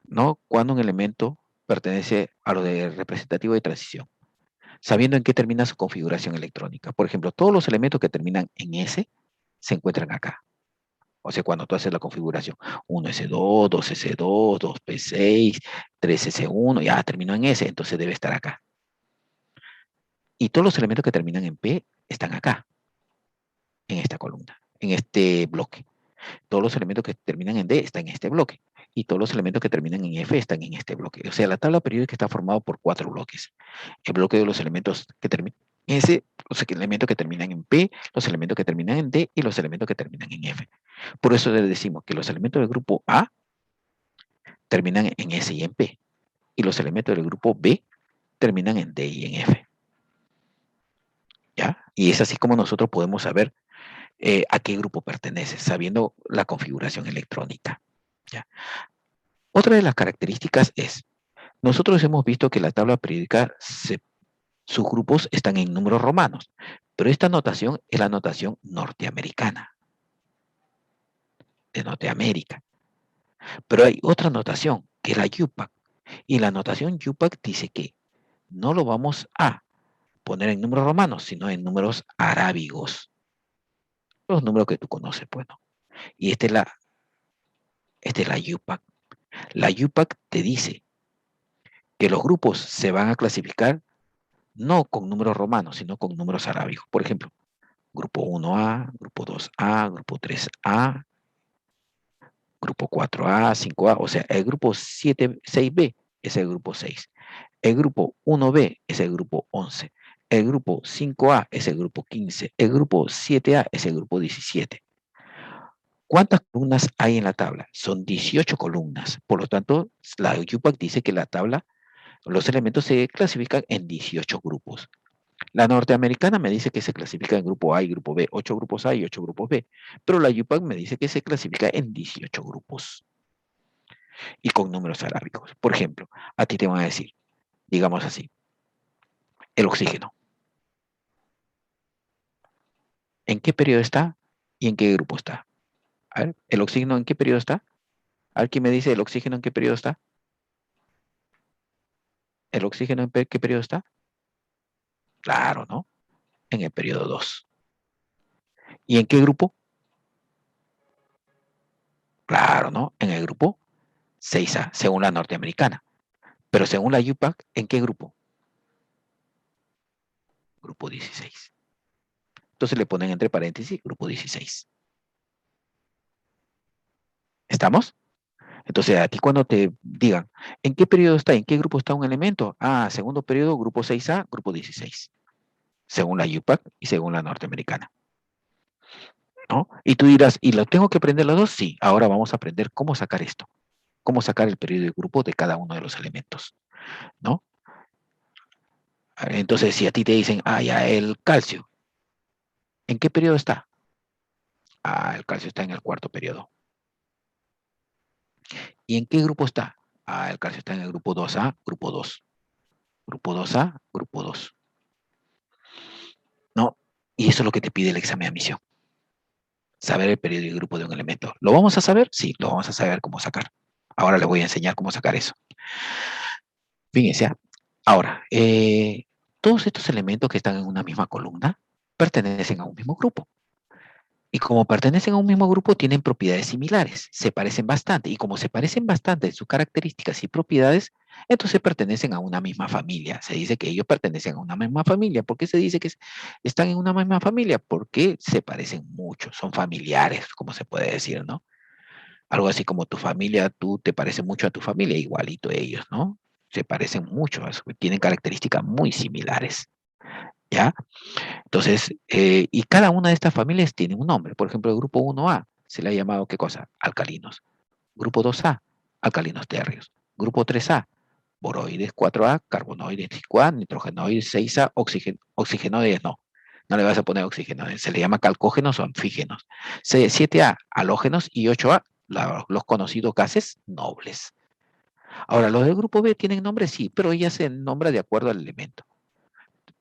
¿no? Cuando un elemento pertenece a lo de representativo de transición? Sabiendo en qué termina su configuración electrónica. Por ejemplo, todos los elementos que terminan en S se encuentran acá. O sea, cuando tú haces la configuración, 1S2, 2S2, 2P6, 3S1, ya terminó en S, entonces debe estar acá. Y todos los elementos que terminan en P están acá, en esta columna, en este bloque. Todos los elementos que terminan en D están en este bloque. Y todos los elementos que terminan en F están en este bloque. O sea, la tabla periódica está formada por 4 bloques. El bloque de los elementos que terminan en S, los elementos que terminan en P, los elementos que terminan en D y los elementos que terminan en F. Por eso le decimos que los elementos del grupo A terminan en S y en P. Y los elementos del grupo B terminan en D y en F. ¿Ya? Y es así como nosotros podemos saber a qué grupo pertenece, sabiendo la configuración electrónica. ¿Ya? Otra de las características es, nosotros hemos visto que la tabla periódica, sus grupos están en números romanos, pero esta notación es la notación norteamericana, de Norteamérica. Pero hay otra notación, que es la UPAC, y la notación UPAC dice que no lo vamos a poner en números romanos, sino en números arábigos, los números que tú conoces, pues, ¿no? Y esta es la UPAC. La UPAC te dice que los grupos se van a clasificar no con números romanos, sino con números arábigos. Por ejemplo, grupo 1A, grupo 2A, grupo 3A, grupo 4A, 5A, o sea, el grupo 6B es el grupo 6. El grupo 1B es el grupo 11. El grupo 5A es el grupo 15. El grupo 7A es el grupo 17. ¿Cuántas columnas hay en la tabla? Son 18 columnas. Por lo tanto, la UPAC dice que la tabla, los elementos se clasifican en 18 grupos. La norteamericana me dice que se clasifica en grupo A y grupo B, 8 grupos A y 8 grupos B, pero la UPAC me dice que se clasifica en 18 grupos y con números arábicos. Por ejemplo, a ti te van a decir, digamos así, el oxígeno. ¿En qué periodo está y en qué grupo está? A ver, ¿el oxígeno en qué periodo está? A ver, ¿quién me dice el oxígeno en qué periodo está? ¿El oxígeno en qué periodo está? Claro, ¿no? En el periodo 2. ¿Y en qué grupo? Claro, ¿no? En el grupo 6A, según la norteamericana. Pero según la UPAC, ¿en qué grupo? Grupo 16. Entonces le ponen entre paréntesis grupo 16. ¿Estamos? Entonces a ti cuando te digan, ¿en qué periodo está? ¿En qué grupo está un elemento? Ah, segundo periodo, grupo 6A, grupo 16. Según la UPAC y según la norteamericana. ¿No? Y tú dirás, ¿y lo tengo que aprender los dos? Sí, ahora vamos a aprender cómo sacar esto. Cómo sacar el periodo de grupo de cada uno de los elementos. ¿No? Entonces, si a ti te dicen, ah, ya, el calcio, ¿en qué periodo está? Ah, el calcio está en el cuarto periodo. ¿Y en qué grupo está? Ah, el calcio está en el grupo 2A, grupo 2. Grupo 2A, grupo 2. ¿No? Y eso es lo que te pide el examen de admisión. Saber el periodo y grupo de un elemento. ¿Lo vamos a saber? Sí, lo vamos a saber cómo sacar. Ahora les voy a enseñar cómo sacar eso. Fíjense. Ahora, todos estos elementos que están en una misma columna pertenecen a un mismo grupo. Y como pertenecen a un mismo grupo, tienen propiedades similares, se parecen bastante. Y como se parecen bastante en sus características y propiedades, entonces pertenecen a una misma familia. Se dice que ellos pertenecen a una misma familia. ¿Por qué se dice que están en una misma familia? Porque se parecen mucho, son familiares, como se puede decir, ¿no? Algo así como tu familia, tú te pareces mucho a tu familia, igualito ellos, ¿no? Se parecen mucho, tienen características muy similares, ¿ya? Entonces, y cada una de estas familias tiene un nombre. Por ejemplo, el grupo 1A se le ha llamado, ¿qué cosa? Alcalinos. Grupo 2A, alcalinos térreos. Grupo 3A, boroides. 4A, carbonoides. 5A, nitrogenoides. 6A, oxigenoides. No, no le vas a poner oxigenoides. Se le llama calcógenos o anfígenos. 7A, halógenos. Y 8A, los conocidos gases nobles. Ahora, los del grupo B tienen nombre, sí, pero ella se nombra de acuerdo al elemento.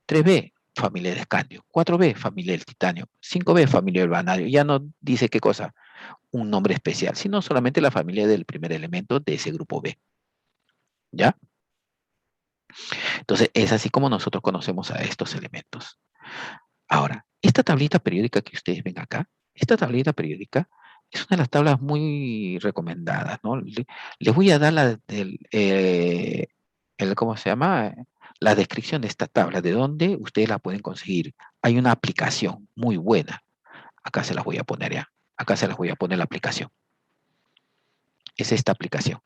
3B, familia de escandio. 4B, familia del titanio. 5B, familia del vanadio. Ya no dice qué cosa, un nombre especial, sino solamente la familia del primer elemento de ese grupo B. ¿Ya? Entonces, es así como nosotros conocemos a estos elementos. Ahora, esta tablita periódica que ustedes ven acá, esta tablita periódica es una de las tablas muy recomendadas, ¿no? Les voy a dar ¿cómo se llama? La descripción de esta tabla, de dónde ustedes la pueden conseguir. Hay una aplicación muy buena. Acá se las voy a poner ya. Acá se las voy a poner la aplicación. Es esta aplicación.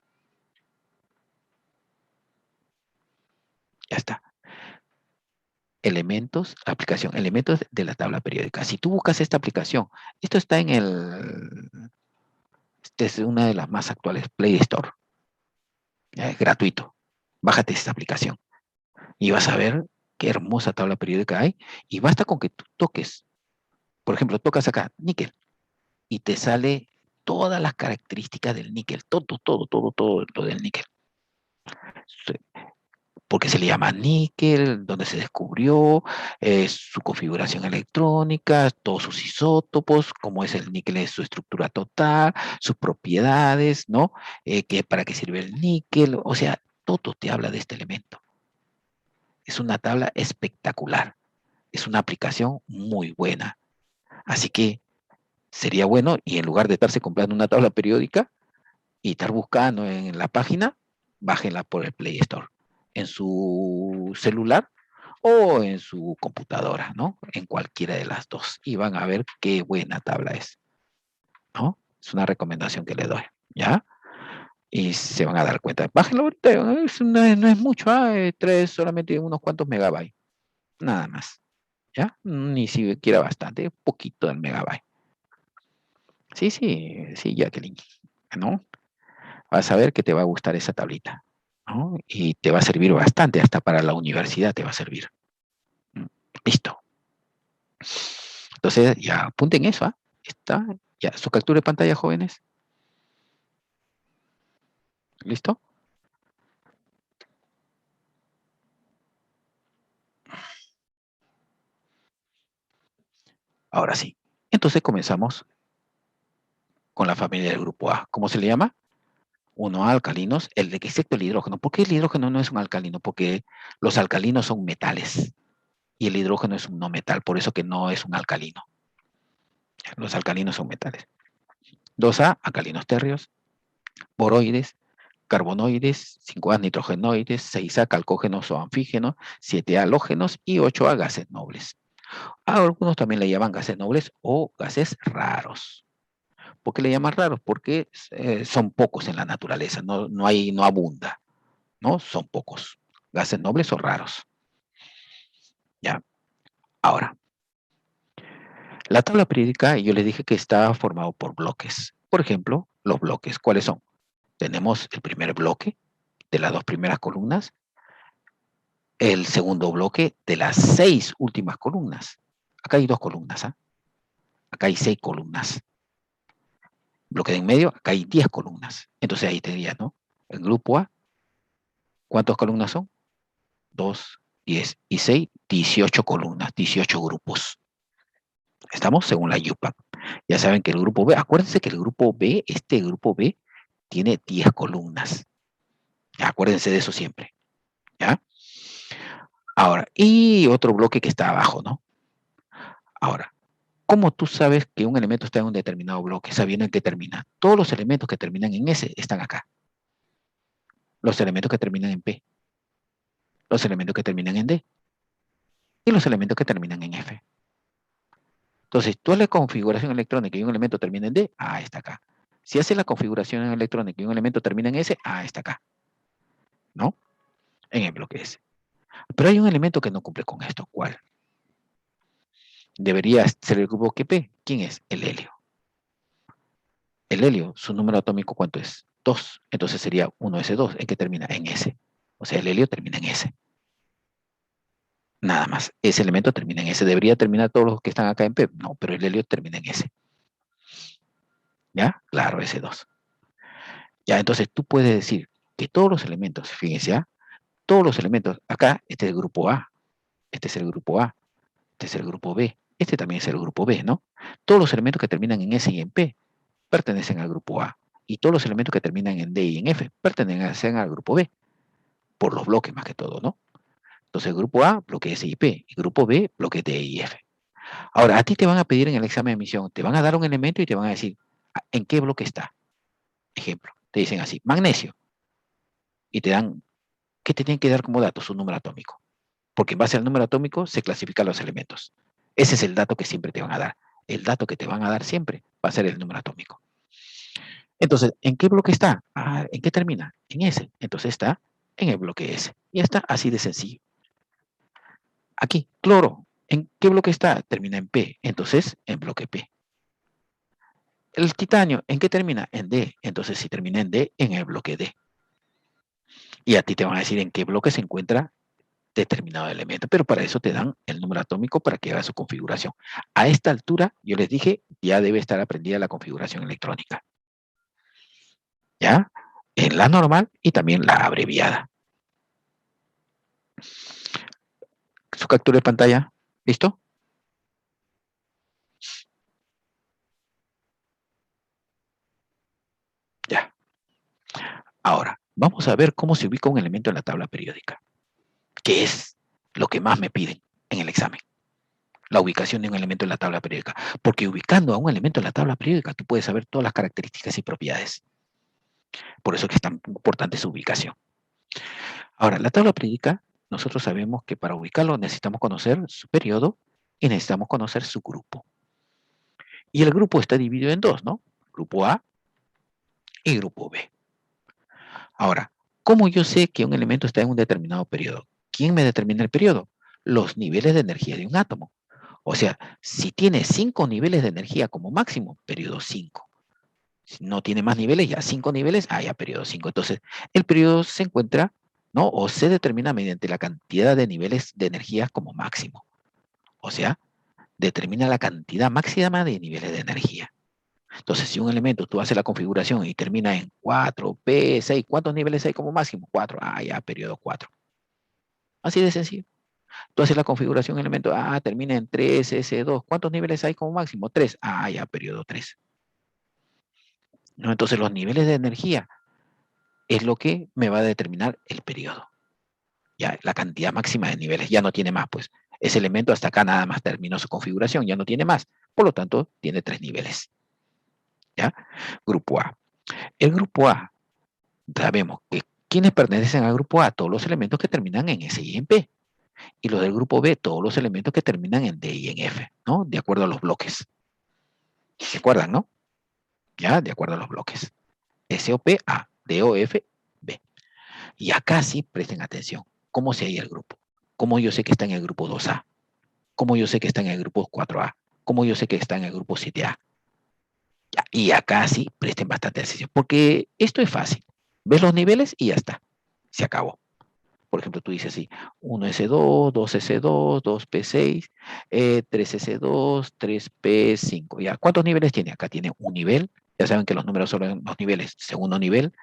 Ya está. Elementos, aplicación, elementos de la tabla periódica. Si tú buscas esta aplicación, esto está en esta es una de las más actuales, Play Store. Es gratuito. Bájate esta aplicación y vas a ver qué hermosa tabla periódica hay. Y basta con que tú toques, por ejemplo, tocas acá, níquel, y te sale todas las características del níquel, todo lo del níquel. Porque se le llama níquel, donde se descubrió, su configuración electrónica, todos sus isótopos, cómo es el níquel en su estructura total, sus propiedades, ¿no? Para qué sirve el níquel, o sea, todo te habla de este elemento. Es una tabla espectacular, es una aplicación muy buena. Así que sería bueno, y en lugar de estarse comprando una tabla periódica y estar buscando en la página, bájenla por el Play Store, en su celular o en su computadora, ¿no? En cualquiera de las dos. Y van a ver qué buena tabla es, ¿no? Es una recomendación que le doy, ¿ya? Y se van a dar cuenta. Bájenlo ahorita, no es mucho, trae solamente unos cuantos megabytes, nada más, ¿ya? Ni siquiera bastante, poquito del megabyte. Sí, sí, sí, Jacqueline, ¿no? Vas a ver que te va a gustar esa tablita, ¿no? Y te va a servir bastante, hasta para la universidad te va a servir. Listo. Entonces, ya apunten eso, ¿ah? Está, ya, su captura de pantalla, jóvenes. ¿Listo? Ahora sí. Entonces comenzamos con la familia del grupo A. ¿Cómo se le llama? Uno alcalinos, el de que excepto el hidrógeno. ¿Por qué el hidrógeno no es un alcalino? Porque los alcalinos son metales y el hidrógeno es un no metal, por eso que no es un alcalino. Los alcalinos son metales. 2A, alcalinos térreos, boroides, carbonoides, 5A nitrogenoides, 6A calcógenos o anfígenos, 7A halógenos y 8A gases nobles. A algunos también le llaman gases nobles o gases raros. ¿Por qué le llaman raros? Porque son pocos en la naturaleza, no abunda, ¿no? Son pocos. Gases nobles o raros. ¿Ya? Ahora, la tabla periódica, yo les dije que está formado por bloques. Por ejemplo, los bloques, ¿cuáles son? Tenemos el primer bloque de las dos primeras columnas, el segundo bloque de las 6 últimas columnas. Acá hay 2 columnas, ¿ah? Acá hay 6 columnas. Bloque de en medio, acá hay 10 columnas. Entonces ahí tendría, ¿no? El grupo A, ¿cuántas columnas son? 2, 10 y 6, 18 columnas, 18 grupos. Estamos según la UPAC. Ya saben que el grupo B, acuérdense que el grupo B, este grupo B, tiene 10 columnas. Acuérdense de eso siempre. ¿Ya? Ahora, y otro bloque que está abajo, ¿no? Ahora, ¿Cómo tú sabes que un elemento está en un determinado bloque, sabiendo en qué termina? Todos los elementos que terminan en S están acá. Los elementos que terminan en P, los elementos que terminan en D y los elementos que terminan en F. Entonces, tú haces la configuración electrónica y un elemento termina en D, está acá. Si haces la configuración electrónica y un elemento termina en S, está acá. ¿No? En el bloque S. Pero hay un elemento que no cumple con esto. ¿Cuál? Debería ser el grupo P. ¿Quién es? El helio. El helio, su número atómico, ¿cuánto es? 2. Entonces sería 1s2. ¿En qué termina? En S. O sea, el helio termina en S. Nada más. Ese elemento termina en S. Debería terminar todos los que están acá en P. No, pero el helio termina en S. ¿Ya? Claro, S2. Ya, entonces tú puedes decir que todos los elementos, fíjense, ¿ya? Todos los elementos, acá, este es el grupo A, este es el grupo A, este es el grupo B, este también es el grupo B, ¿no? Todos los elementos que terminan en S y en P pertenecen al grupo A. Y todos los elementos que terminan en D y en F pertenecen al grupo B, por los bloques más que todo, ¿no? Entonces, el grupo A, bloque S y P, y grupo B, bloque D y F. Ahora, a ti te van a pedir en el examen de admisión, te van a dar un elemento y te van a decir, ¿en qué bloque está? Ejemplo, te dicen así, magnesio, y te dan, ¿qué te tienen que dar como dato? Su número atómico. Porque en base al número atómico se clasifican los elementos. Ese es el dato que siempre te van a dar. El dato que te van a dar siempre va a ser el número atómico. Entonces, ¿en qué bloque está? ¿En qué termina? En S. Entonces está en el bloque S. Y está así de sencillo. Aquí, cloro. ¿En qué bloque está? Termina en P. Entonces, en bloque P. El titanio, ¿en qué termina? En D. Entonces, si termina en D, en el bloque D. Y a ti te van a decir en qué bloque se encuentra determinado elemento, pero para eso te dan el número atómico para que haga su configuración. A esta altura, yo les dije, ya debe estar aprendida la configuración electrónica. ¿Ya? En la normal y también la abreviada. Su captura de pantalla, ¿listo? Ya. Ahora, vamos a ver cómo se ubica un elemento en la tabla periódica, que es lo que más me piden en el examen. La ubicación de un elemento en la tabla periódica. Porque ubicando a un elemento en la tabla periódica, tú puedes saber todas las características y propiedades. Por eso es que es tan importante su ubicación. Ahora, la tabla periódica, nosotros sabemos que para ubicarlo necesitamos conocer su periodo y necesitamos conocer su grupo. Y el grupo está dividido en dos, ¿no? Grupo A y grupo B. Ahora, ¿cómo yo sé que un elemento está en un determinado periodo? ¿Quién me determina el periodo? Los niveles de energía de un átomo. O sea, si tiene 5 niveles de energía como máximo, periodo 5. Si no tiene más niveles, ya 5 niveles, ya periodo 5. Entonces, el periodo se encuentra, ¿no? O se determina mediante la cantidad de niveles de energía como máximo. O sea, determina la cantidad máxima de niveles de energía. Entonces, si un elemento tú haces la configuración y termina en 4, P, 6, ¿cuántos niveles hay como máximo? 4, ya, periodo 4. Así de sencillo. Tú haces la configuración elemento, termina en 3, S2. ¿Cuántos niveles hay como máximo? 3, ya, periodo 3. ¿No? Entonces, los niveles de energía es lo que me va a determinar el periodo. Ya, la cantidad máxima de niveles, ya no tiene más, pues. Ese elemento hasta acá nada más terminó su configuración, ya no tiene más. Por lo tanto, tiene 3 niveles. ¿Ya? Grupo A. El grupo A, sabemos que quienes pertenecen al grupo A, todos los elementos que terminan en S y en P. Y los del grupo B, todos los elementos que terminan en D y en F, ¿no? De acuerdo a los bloques. ¿Se acuerdan, no? Ya, de acuerdo a los bloques. S o P, A, D o F, B. Y acá sí presten atención. ¿Cómo se halla el grupo? ¿Cómo yo sé que está en el grupo 2A? ¿Cómo yo sé que está en el grupo 4A? ¿Cómo yo sé que está en el grupo 7A? Ya, y acá sí presten bastante atención, porque esto es fácil. Ves los niveles y ya está. Se acabó. Por ejemplo, tú dices así, 1S2, 2S2, 2P6, 3S2, 3P5. ¿Ya? ¿Cuántos niveles tiene? Acá tiene un nivel. Ya saben que los números son los niveles. Segundo nivel,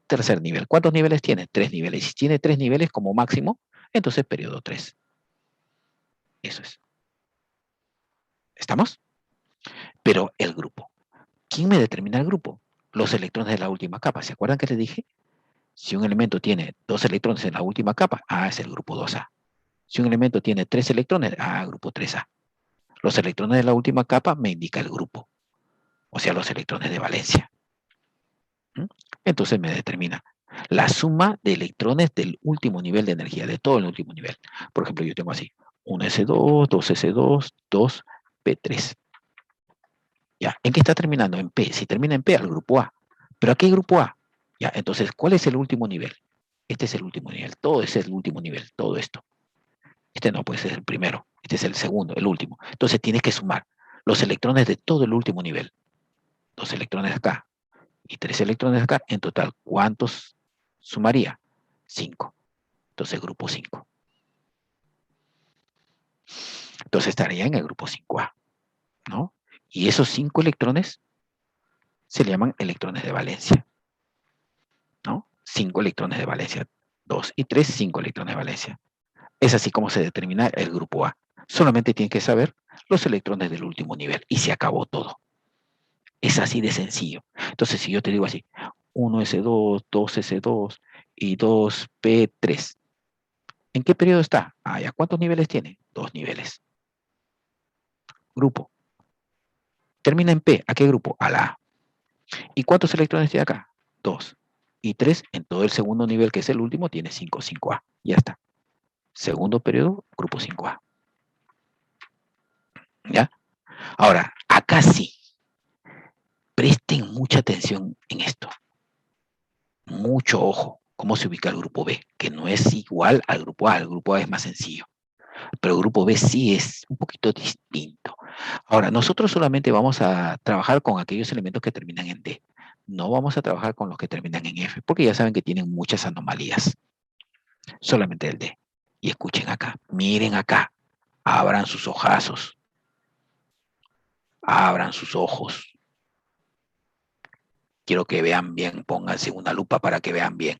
tercer nivel. ¿Cuántos niveles tiene? 3 niveles. Si tiene 3 niveles como máximo, entonces periodo 3. Eso es. ¿Estamos? Pero el grupo. ¿Quién me determina el grupo? Los electrones de la última capa. ¿Se acuerdan que les dije? Si un elemento tiene 2 electrones en la última capa, es el grupo 2A. Si un elemento tiene 3 electrones, grupo 3A. Los electrones de la última capa me indica el grupo, o sea, los electrones de valencia. Entonces me determina la suma de electrones del último nivel de energía, de todo el último nivel. Por ejemplo, yo tengo así, 1s2, 2s2, 2p3. ¿Ya? ¿En qué está terminando? En P. Si termina en P, al grupo A. ¿Pero aquí hay grupo A? ¿Ya? Entonces, ¿cuál es el último nivel? Este es el último nivel. Todo ese es el último nivel. Todo esto. Este no puede ser el primero. Este es el segundo, el último. Entonces, tienes que sumar los electrones de todo el último nivel. 2 electrones acá y 3 electrones acá. En total, ¿cuántos sumaría? 5. Entonces, grupo 5. Entonces, estaría en el grupo 5A. ¿No? Y esos 5 electrones se llaman electrones de valencia. ¿No? 5 electrones de valencia. 2 y 3, 5 electrones de valencia. Es así como se determina el grupo A. Solamente tienes que saber los electrones del último nivel y se acabó todo. Es así de sencillo. Entonces, si yo te digo así, 1s2, 2s2 y 2p3, ¿en qué periodo está? Ah, ¿ya cuántos niveles tiene? 2 niveles. Grupo. Termina en P. ¿A qué grupo? A la A. ¿Y cuántos electrones tiene acá? 2. Y 3 en todo el segundo nivel, que es el último, tiene 5, 5A. Ya está. Segundo periodo, grupo 5A. ¿Ya? Ahora, acá sí. Presten mucha atención en esto. Mucho ojo. ¿Cómo se ubica el grupo B? Que no es igual al grupo A. El grupo A es más sencillo. Pero el grupo B sí es un poquito distinto. Ahora, nosotros solamente vamos a trabajar con aquellos elementos que terminan en D. No vamos a trabajar con los que terminan en F, porque ya saben que tienen muchas anomalías. Solamente el D. Y escuchen acá, miren acá, abran sus ojazos, abran sus ojos. Quiero que vean bien, pónganse una lupa para que vean bien.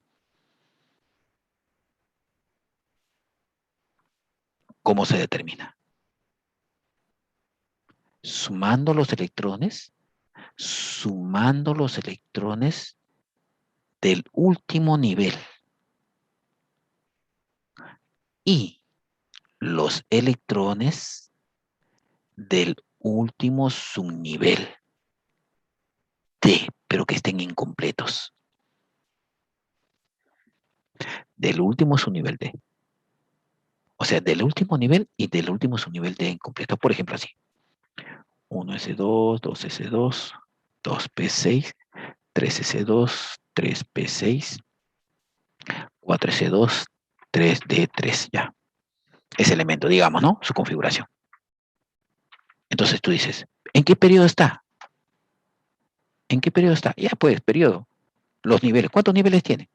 ¿Cómo se determina? Sumando los electrones del último nivel y los electrones del último subnivel D, pero que estén incompletos. Del último subnivel D. O sea, del último nivel y del último subnivel D incompleto. Por ejemplo, así. 1s2, 2s2, 2p6, 3s2, 3p6, 4s2, 3d3, ya. Ese elemento, digamos, ¿no? Su configuración. Entonces tú dices, ¿en qué periodo está? ¿En qué periodo está? Ya pues, periodo. Los niveles. ¿Cuántos niveles tiene?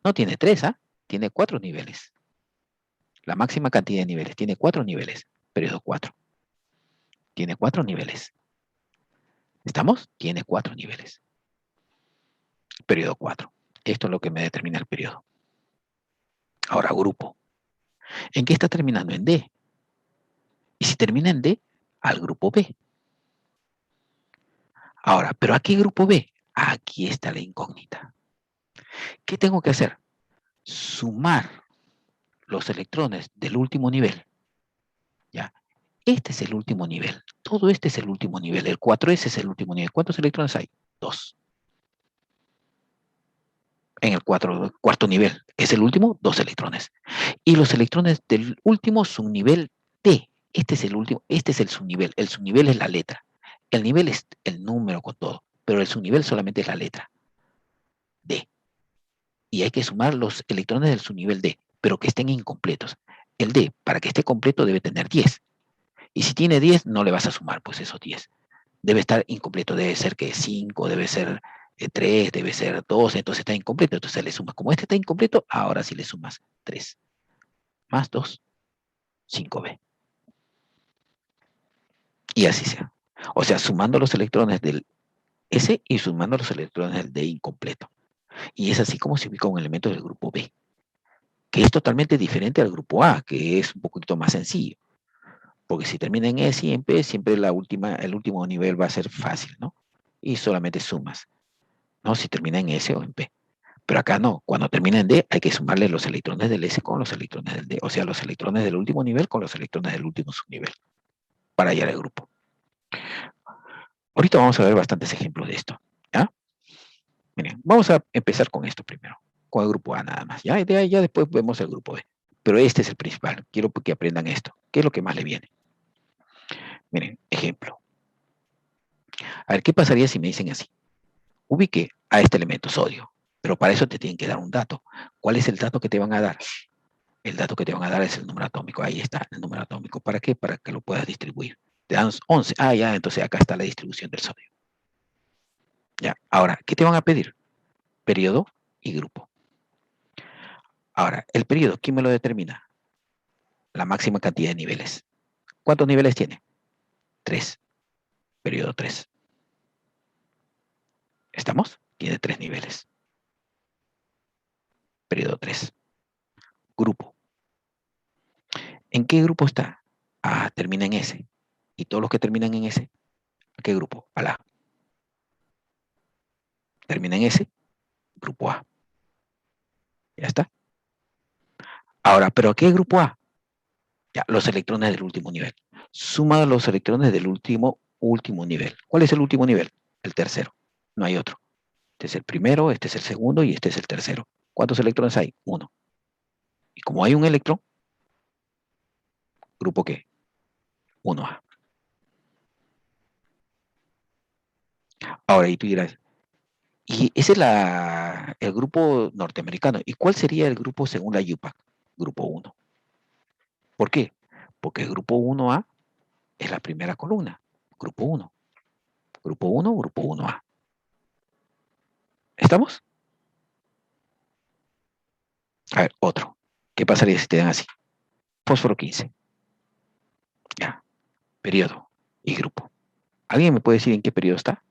No tiene 3, ¿ah? Tiene 4 niveles. La máxima cantidad de niveles. Tiene 4 niveles. Periodo 4. Tiene 4 niveles. ¿Estamos? Tiene 4 niveles. Periodo 4. Esto es lo que me determina el periodo. Ahora, grupo. ¿En qué está terminando? En D. Y si termina en D, al grupo B. Ahora, ¿pero a qué grupo B? Aquí está la incógnita. ¿Qué tengo que hacer? Sumar los electrones del último nivel. ¿Ya? Este es el último nivel. Todo este es el último nivel. El 4S es el último nivel. ¿Cuántos electrones hay? 2. En el cuarto nivel, que es el último, 2 electrones. Y los electrones del último subnivel T. Este es el último, este es el subnivel. El subnivel es la letra. El nivel es el número con todo, pero el subnivel solamente es la letra D. Y hay que sumar los electrones del subnivel D, pero que estén incompletos. El D, para que esté completo, debe tener 10. Y si tiene 10, no le vas a sumar, pues esos 10. Debe estar incompleto, debe ser que 5, debe ser 3, debe ser 2, entonces está incompleto, entonces le sumas. Como este está incompleto, ahora sí le sumas 3 más 2, 5b. Y así sea. O sea, sumando los electrones del S y sumando los electrones del D incompleto. Y es así como se ubica un elemento del grupo B, que es totalmente diferente al grupo A, que es un poquito más sencillo. Porque si termina en S y en P, siempre el último nivel va a ser fácil, ¿no? Y solamente sumas, ¿no? Si termina en S o en P. Pero acá no, cuando termina en D hay que sumarle los electrones del S con los electrones del D, o sea, los electrones del último nivel con los electrones del último subnivel. para hallar el grupo. Ahorita vamos a ver bastantes ejemplos de esto. ¿Ya? Miren, vamos a empezar con esto primero, con el grupo A nada más. ¿Ya? Ya después vemos el grupo B. Pero este es el principal. Quiero que aprendan esto. ¿Qué es lo que más le viene? Miren, ejemplo. A ver, ¿qué pasaría si me dicen así? Ubique a este elemento sodio, pero para eso te tienen que dar un dato. ¿Cuál es el dato que te van a dar? El dato que te van a dar es el número atómico. Ahí está, el número atómico. ¿Para qué? Para que lo puedas distribuir. Te dan 11. Ah, ya, entonces acá está la distribución del sodio. Ya, ahora, ¿qué te van a pedir? Periodo y grupo. Ahora, el periodo, ¿quién me lo determina? La máxima cantidad de niveles. ¿Cuántos niveles tiene? 3. Periodo 3. ¿Estamos? Tiene 3 niveles. Periodo 3. Grupo. ¿En qué grupo está? Ah, termina en S. ¿Y todos los que terminan en S? ¿A qué grupo? A la. Termina en S, grupo A. Ya está. Ahora, ¿pero a qué grupo A? Ya, los electrones del último nivel. Suma los electrones del último nivel. ¿Cuál es el último nivel? El tercero. No hay otro. Este es el primero, este es el segundo y este es el tercero. ¿Cuántos electrones hay? Uno. Y como hay un electrón, ¿grupo qué? 1A. Ahora, y tú dirás, y ese es el grupo norteamericano. ¿Y cuál sería el grupo según la UPAC? Grupo 1. ¿Por qué? Porque el grupo 1A es la primera columna. Grupo 1. Grupo 1, grupo 1A. ¿Estamos? A ver, otro. ¿Qué pasaría si te dan así? Fósforo 15. Ya. Periodo y grupo. ¿Alguien me puede decir en qué periodo está?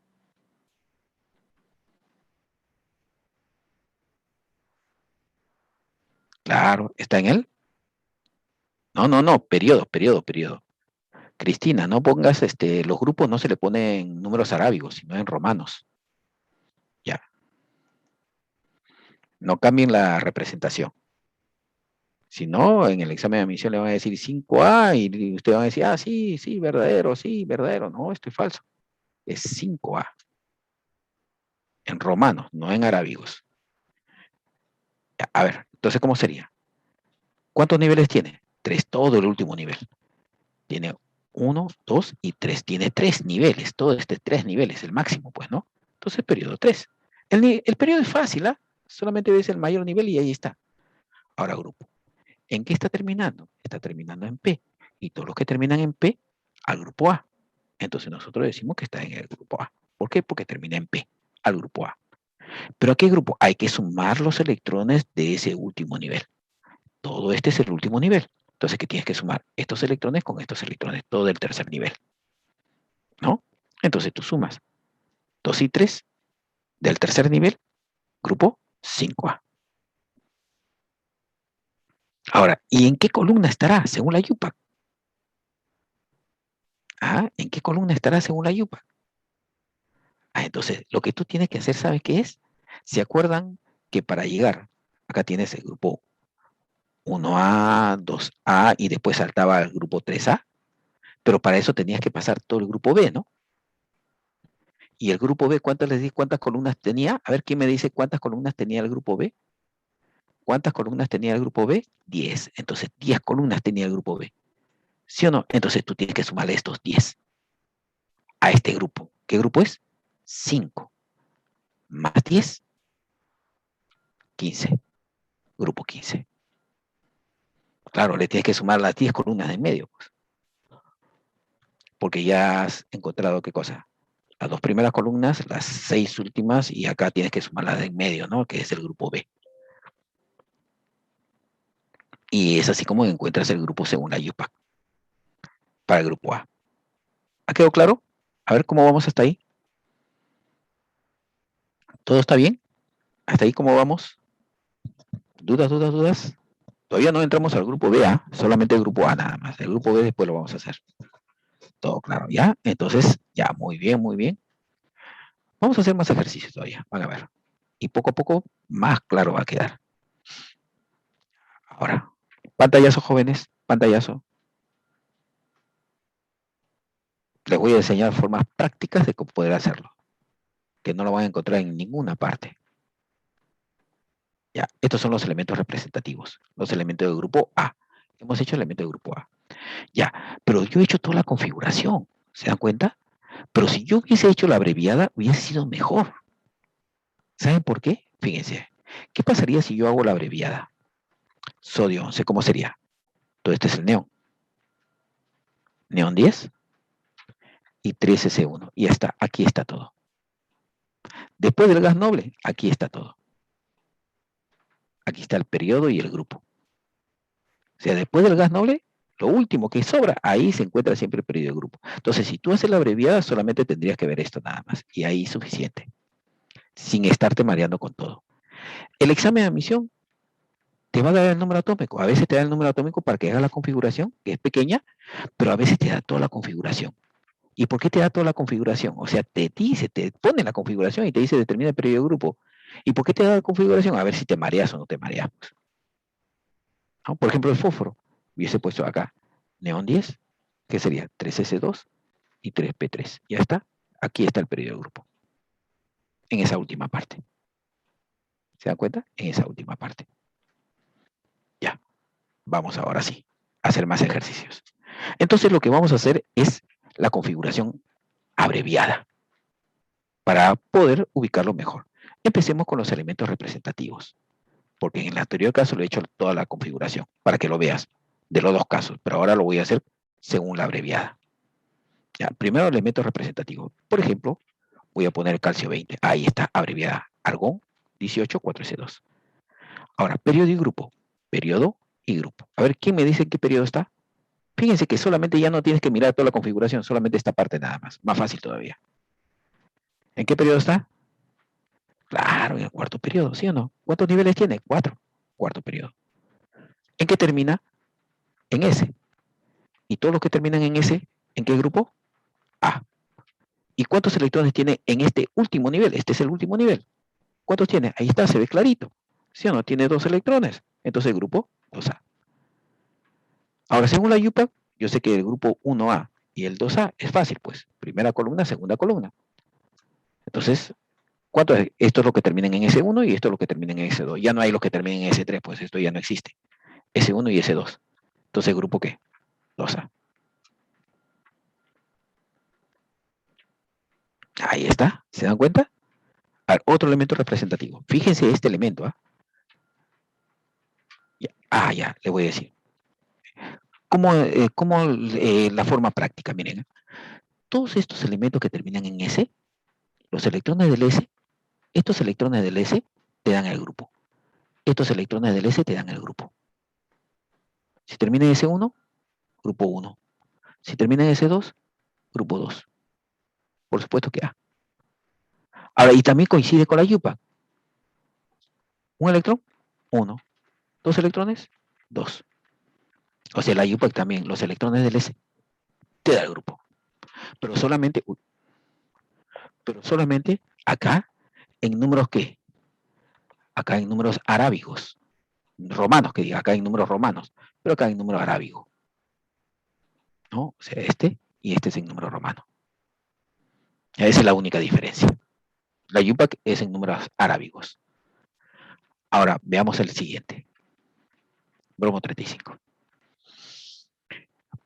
Claro, está en él. No, periodo. Cristina, no pongas los grupos no se le ponen números arábigos, sino en romanos. Ya. No cambien la representación. Si no, en el examen de admisión le van a decir 5A y usted va a decir, sí, verdadero. No, esto es falso. Es 5A. En romanos, no en arábigos. A ver, entonces, ¿cómo sería? ¿Cuántos niveles tiene? 3, todo el último nivel. Tiene 1, 2 y 3. Tiene 3 niveles, todo este 3 niveles, el máximo, pues, ¿no? Entonces, periodo 3. El periodo es fácil, ¿ah? Solamente ves el mayor nivel y ahí está. Ahora, grupo. ¿En qué está terminando? Está terminando en P. Y todos los que terminan en P, al grupo A. Entonces, nosotros decimos que está en el grupo A. ¿Por qué? Porque termina en P, al grupo A. ¿Pero a qué grupo? Hay que sumar los electrones de ese último nivel. Todo este es el último nivel. Entonces, ¿qué tienes que sumar? Estos electrones con estos electrones, todo el tercer nivel. ¿No? Entonces tú sumas 2 y 3 del tercer nivel, grupo 5A. Ahora, ¿y en qué columna estará según la UPAC? Ah, ¿en qué columna estará según la UPAC? Ah, entonces, lo que tú tienes que hacer, ¿sabes qué es? ¿Se acuerdan que para llegar, acá tienes el grupo 1A, 2A y después saltaba al grupo 3A? Pero para eso tenías que pasar todo el grupo B, ¿no? Y el grupo B, ¿cuántas columnas tenía? A ver, ¿quién me dice cuántas columnas tenía el grupo B? ¿Cuántas columnas tenía el grupo B? 10. Entonces, 10 columnas tenía el grupo B. ¿Sí o no? Entonces, tú tienes que sumarle estos 10 a este grupo. ¿Qué grupo es? 5. Más 10, 15. Grupo 15. Claro, le tienes que sumar las 10 columnas de en medio, pues, porque ya has encontrado qué cosa. Las dos primeras columnas, las 6 últimas, y acá tienes que sumar la de en medio, ¿no? Que es el grupo B. Y es así como encuentras el grupo según la UPAC para el grupo A. ¿Ha quedado claro? A ver cómo vamos hasta ahí. ¿Todo está bien? ¿Hasta ahí cómo vamos? ¿Dudas? Todavía no entramos al grupo B, ¿ah? Solamente el grupo A nada más. El grupo B después lo vamos a hacer. Todo claro, ¿ya? Entonces, ya, muy bien. Vamos a hacer más ejercicios todavía, van a ver. Y poco a poco más claro va a quedar. Ahora, pantallazo, jóvenes, pantallazo. Les voy a enseñar formas prácticas de cómo poder hacerlo, que no lo van a encontrar en ninguna parte. Ya, estos son los elementos representativos, los elementos del grupo A. Hemos hecho elementos del grupo A. Ya, pero yo he hecho toda la configuración, ¿se dan cuenta? Pero si yo hubiese hecho la abreviada, hubiese sido mejor. ¿Saben por qué? Fíjense, ¿qué pasaría si yo hago la abreviada? Sodio 11, ¿cómo sería? Todo este es el neón. Neón 10 y 13C1. Y ya está, aquí está todo. Después del gas noble, aquí está todo. Aquí está el periodo y el grupo. O sea, después del gas noble, lo último que sobra, ahí se encuentra siempre el periodo y el grupo. Entonces, si tú haces la abreviada, solamente tendrías que ver esto nada más. Y ahí es suficiente. Sin estarte mareando con todo. El examen de admisión te va a dar el número atómico. A veces te da el número atómico para que hagas la configuración, que es pequeña, pero a veces te da toda la configuración. ¿Y por qué te da toda la configuración? O sea, te dice, te pone la configuración y te dice determina el periodo de grupo. ¿Y por qué te da la configuración? A ver si te mareas o no te mareas. ¿No? Por ejemplo, el fósforo. Hubiese puesto acá neón 10, que sería 3S2 y 3P3. Ya está. Aquí está el periodo de grupo. En esa última parte. ¿Se dan cuenta? En esa última parte. Ya. Vamos ahora sí a hacer más ejercicios. Entonces lo que vamos a hacer es la configuración abreviada para poder ubicarlo mejor. Empecemos con los elementos representativos, porque en el anterior caso le he hecho toda la configuración para que lo veas de los dos casos, pero ahora lo voy a hacer según la abreviada. Ya, primero elementos representativos. Por ejemplo, voy a poner calcio 20. Ahí está, abreviada. Argón 18, 4S2. Ahora, periodo y grupo. Periodo y grupo. A ver, ¿quién me dice en qué periodo está? Fíjense que solamente ya no tienes que mirar toda la configuración, solamente esta parte nada más. Más fácil todavía. ¿En qué periodo está? Claro, en el cuarto periodo, ¿sí o no? ¿Cuántos niveles tiene? 4. Cuarto periodo. ¿En qué termina? En S. ¿Y todos los que terminan en S, en qué grupo? A. ¿Y cuántos electrones tiene en este último nivel? Este es el último nivel. ¿Cuántos tiene? Ahí está, se ve clarito. ¿Sí o no? Tiene 2 electrones. Entonces el grupo 2A. Ahora, según la UPAC, yo sé que el grupo 1A y el 2A es fácil, pues. Primera columna, segunda columna. Entonces, ¿cuánto es? Esto es lo que termina en S1 y esto es lo que termina en S2. Ya no hay los que terminen en S3, pues esto ya no existe. S1 y S2. Entonces, ¿grupo qué? 2A. Ahí está. ¿Se dan cuenta? A ver, otro elemento representativo. Fíjense este elemento. Ya, le voy a decir. ¿Cómo la forma práctica? Miren, todos estos elementos que terminan en S, los electrones del S, estos electrones del S te dan el grupo. Estos electrones del S te dan el grupo. Si termina en S1, grupo 1. Si termina en S2, grupo 2. Por supuesto que A. Ahora, y también coincide con la yupa. Un electrón, 1. Dos electrones, 2. O sea, la yupa también, los electrones del S, te da el grupo. Pero solamente acá, en números ¿qué? Acá en números arábigos. Romanos, que diga, acá en números romanos. Pero acá en números arábigos. ¿No? O sea, este y este es en número romano. Esa es la única diferencia. La YUPAC es en números arábigos. Ahora, veamos el siguiente. Bromo 35.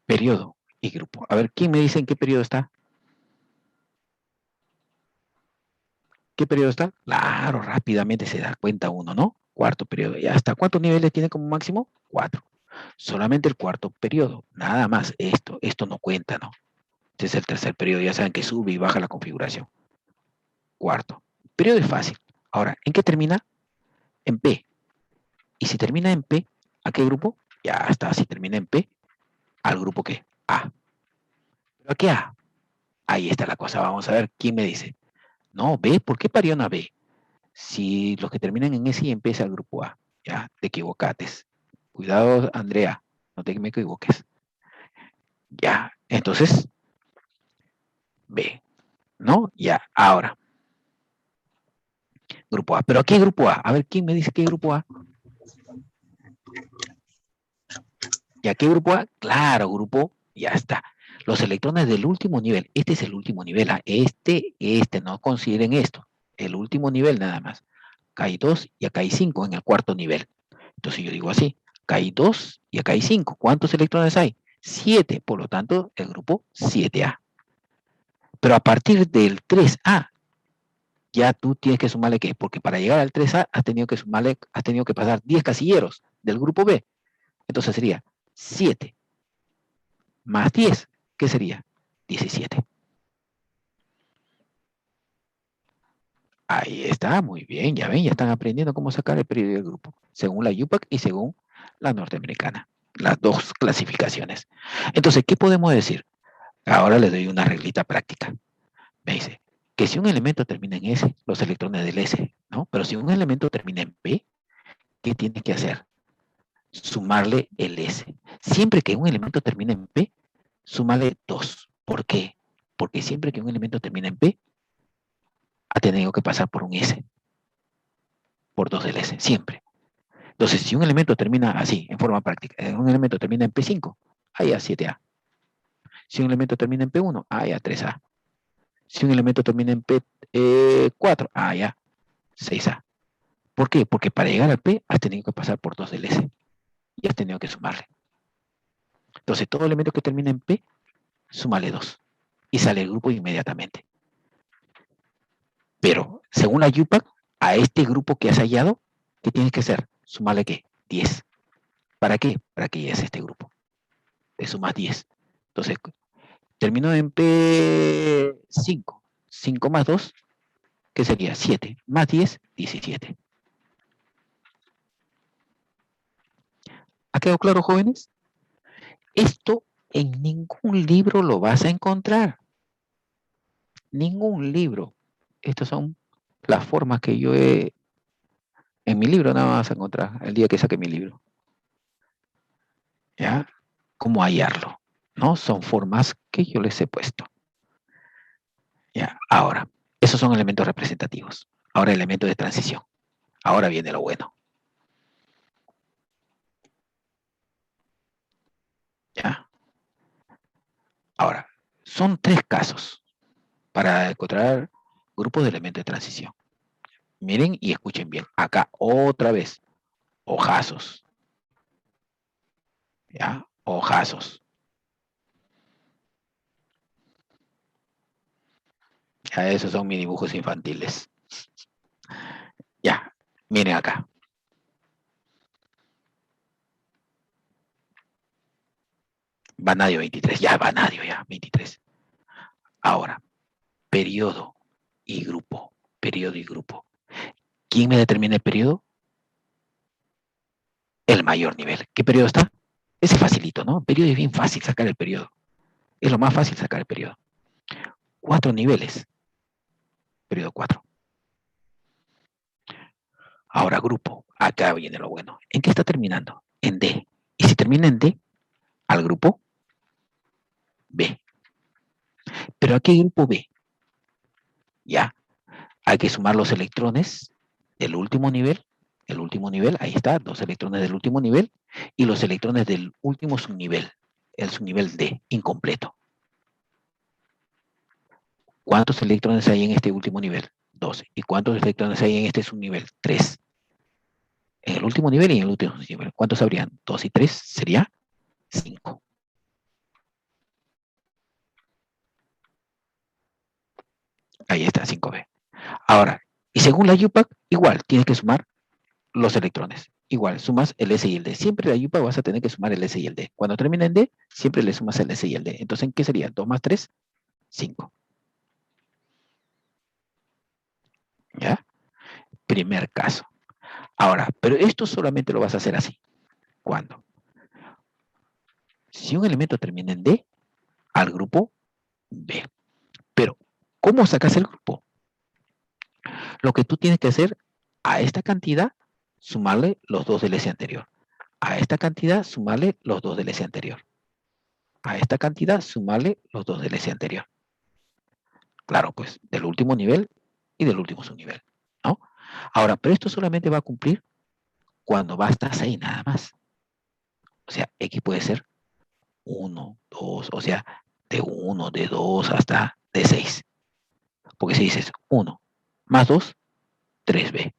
Periodo y grupo. A ver, ¿quién me dice en qué periodo está? ¿Qué periodo está? Claro, rápidamente se da cuenta uno, ¿no? Cuarto periodo. ¿Y hasta cuántos niveles tiene como máximo? 4. Solamente el cuarto periodo. Nada más esto. Esto no cuenta, ¿no? Este es el tercer periodo. Ya saben que sube y baja la configuración. Cuarto. Periodo es fácil. Ahora, ¿en qué termina? En P. Y si termina en P, ¿a qué grupo? Ya está. Si termina en P, ¿al grupo qué? A. ¿Pero a qué A? Ahí está la cosa. Vamos a ver quién me dice. No, B. ¿Por qué parió una B? Si los que terminan en S y en P es al grupo A. Ya, te equivocates. Cuidado, Andrea. No te me equivoques. Ya, entonces, B. ¿No? Ya, ahora. Grupo A. ¿Pero a qué grupo A? A ver, ¿quién me dice qué grupo A? ¿Y a qué grupo A? Claro, grupo, ya está. Los electrones del último nivel, este es el último nivel, no consideren esto, el último nivel nada más. Acá hay 2 y acá hay 5 en el cuarto nivel. Entonces yo digo así, acá hay 2 y acá hay 5. ¿Cuántos electrones hay? 7, por lo tanto, el grupo 7A. Pero a partir del 3A, ya tú tienes que sumarle ¿qué? Porque para llegar al 3A has tenido que pasar 10 casilleros del grupo B. Entonces sería 7 más 10, ¿qué sería? 17. Ahí está, muy bien, ya ven, ya están aprendiendo cómo sacar el periodo del grupo, según la UPAC y según la norteamericana, las dos clasificaciones. Entonces, ¿qué podemos decir? Ahora les doy una reglita práctica. Me dice que si un elemento termina en S, los electrones del S, ¿no? Pero si un elemento termina en P, ¿qué tiene que hacer? Sumarle el S. Siempre que un elemento termine en P, súmale 2. ¿Por qué? Porque siempre que un elemento termina en P, ha tenido que pasar por un S, por 2 del S, siempre. Entonces, si un elemento termina así, en forma práctica, un elemento termina en P5, hay a 7A. Si un elemento termina en P1, hay a 3A. Si un elemento termina en P4, hay a 6A. ¿Por qué? Porque para llegar al P has tenido que pasar por 2 del S y has tenido que sumarle. Entonces, todo elemento que termina en P, súmale 2 y sale el grupo inmediatamente. Pero, según la UPAC, a este grupo que has hallado, ¿qué tienes que hacer? Sumarle ¿qué? 10. ¿Para qué? Para que llegues a este grupo. Le sumas 10. Entonces, terminó en P5. 5 más 2, ¿qué sería? 7. Más 10, 17. ¿Ha quedado claro, jóvenes? Esto en ningún libro lo vas a encontrar. Ningún libro. Estas son las formas que yo he... En mi libro nada más vas a encontrar, el día que saque mi libro. ¿Ya? ¿Cómo hallarlo? ¿No? Son formas que yo les he puesto. ¿Ya? Ahora, esos son elementos representativos. Ahora, elementos de transición. Ahora viene lo bueno. ¿Ya? Ahora, son 3 casos para encontrar grupos de elementos de transición. Miren y escuchen bien. Acá otra vez, hojazos. ¿Ya? Hojazos. Ya, esos son mis dibujos infantiles. Ya, miren acá. Vanadio 23. Ya, vanadio, ya, 23. Ahora, periodo y grupo. Periodo y grupo. ¿Quién me determina el periodo? El mayor nivel. ¿Qué periodo está? Ese facilito, ¿no? El periodo es bien fácil sacar el periodo. Es lo más fácil sacar el periodo. 4 niveles. Periodo 4. Ahora grupo. Acá viene lo bueno. ¿En qué está terminando? En D. Y si termina en D, al grupo B. Pero aquí hay grupo B. Ya. Hay que sumar los electrones del último nivel. El último nivel, ahí está, 2 electrones del último nivel. Y los electrones del último subnivel. El subnivel D, incompleto. ¿Cuántos electrones hay en este último nivel? 2. ¿Y cuántos electrones hay en este subnivel? 3. En el último nivel y en el último nivel. ¿Cuántos habrían? 2 y 3 sería 5. Ahí está, 5B. Ahora, y según la UPAC, igual, tienes que sumar los electrones. Igual, sumas el S y el D. Siempre la UPAC vas a tener que sumar el S y el D. Cuando termina en D, siempre le sumas el S y el D. Entonces, ¿qué sería? 2 más 3, 5. ¿Ya? Primer caso. Ahora, pero esto solamente lo vas a hacer así. ¿Cuándo? Si un elemento termina en D, al grupo B. Pero, ¿cómo sacas el grupo? Lo que tú tienes que hacer a esta cantidad, sumarle los 2 del S anterior. A esta cantidad, sumarle los 2 del S anterior. A esta cantidad, sumarle los 2 del S anterior. Claro, pues del último nivel y del último subnivel, ¿no? Ahora, pero esto solamente va a cumplir cuando va hasta 6 nada más. O sea, X puede ser 1, 2, o sea, de 1, de 2 hasta de 6. Porque si dices 1 más 2, 3b.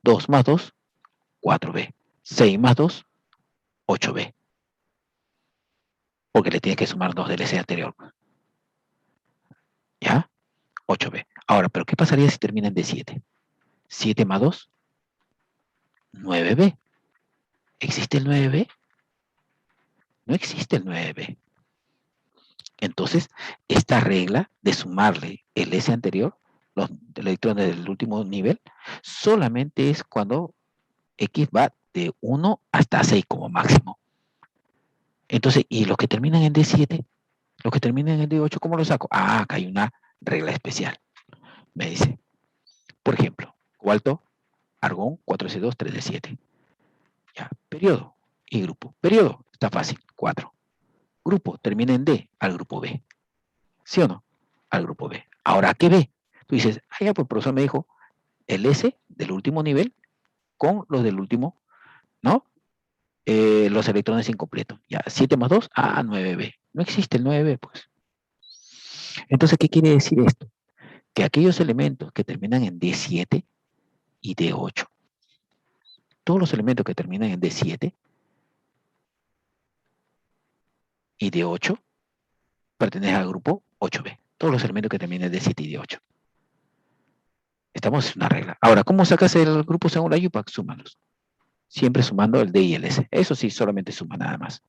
2 más 2, 4b. 6 más 2, 8b. Porque le tienes que sumar 2 del S anterior. ¿Ya? 8b. Ahora, ¿pero qué pasaría si terminan de 7? 7 más 2, 9b. ¿Existe el 9b? No existe el 9b. Entonces, esta regla de sumarle el S anterior, los electrones del último nivel, solamente es cuando X va de 1 hasta 6 como máximo. Entonces, ¿y los que terminan en D7? Los que terminan en D8, ¿cómo los saco? Ah, acá hay una regla especial. Me dice, por ejemplo, cobalto, argón, 4S2, 3D7. Ya, periodo y grupo. Periodo, está fácil, 4. Grupo, termina en D, al grupo B. ¿Sí o no? Al grupo B. Ahora, ¿qué B? Tú dices, ah, ya, pues el profesor me dijo el S del último nivel con los del último, ¿no? Los electrones incompletos. Ya, 7 más 2, 9B. No existe el 9B, pues. Entonces, ¿qué quiere decir esto? Que aquellos elementos que terminan en D7 y D8, todos los elementos que terminan en D7 y D8 pertenecen al grupo 8B. Todos los elementos que terminan en D7 y D8. Estamos en una regla. Ahora, ¿cómo sacas el grupo según la UPAC? Súmalos. Siempre sumando el D y el S. Eso sí, solamente suma nada más.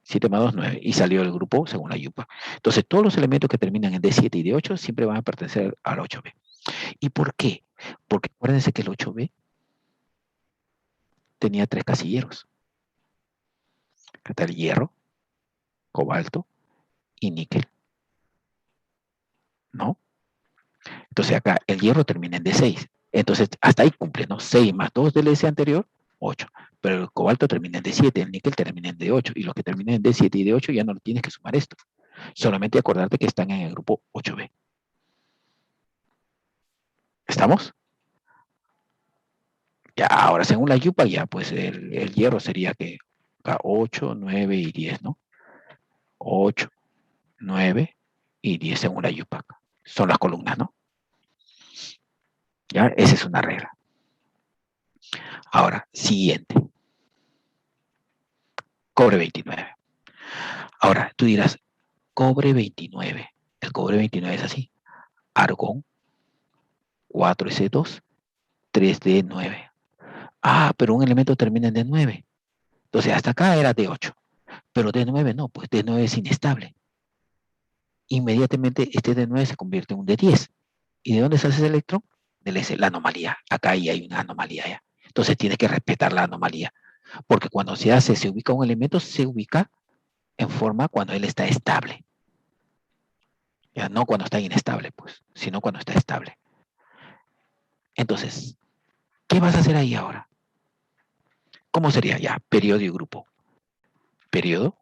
7 más 2, 9. Y salió el grupo según la UPAC. Entonces, todos los elementos que terminan en D7 y D8 siempre van a pertenecer al 8B. ¿Y por qué? Porque acuérdense que el 8B tenía 3 casilleros. Está el hierro, cobalto y níquel. ¿No? Entonces acá el hierro termina en D6. Entonces hasta ahí cumple, ¿no? 6 más 2 del S anterior, 8. Pero el cobalto termina en D7, el níquel termina en D8. Y los que terminan en D7 y D8 ya no tienes que sumar esto. Solamente acordarte que están en el grupo 8B. ¿Estamos? Ya, ahora según la YUPAC, ya pues el hierro sería que 8, 9 y 10, ¿no? 8, 9 y 10 según la YUPAC. Son las columnas, ¿no? Ya, esa es una regla. Ahora, siguiente. Cobre 29. Ahora, tú dirás, cobre 29. El cobre 29 es así. Argón, 4S2, 3D9. Ah, pero un elemento termina en D9. Entonces, hasta acá era D8. Pero D9 no, pues D9 es inestable. Inmediatamente este D9 se convierte en un D10. ¿Y de dónde sale ese electrón? Del S, la anomalía. Acá ahí hay una anomalía ya. Entonces tienes que respetar la anomalía. Porque cuando se ubica un elemento, se ubica en forma cuando él está estable. Ya no cuando está inestable, pues, sino cuando está estable. Entonces, ¿qué vas a hacer ahí ahora? ¿Cómo sería? Ya, periodo y grupo. Periodo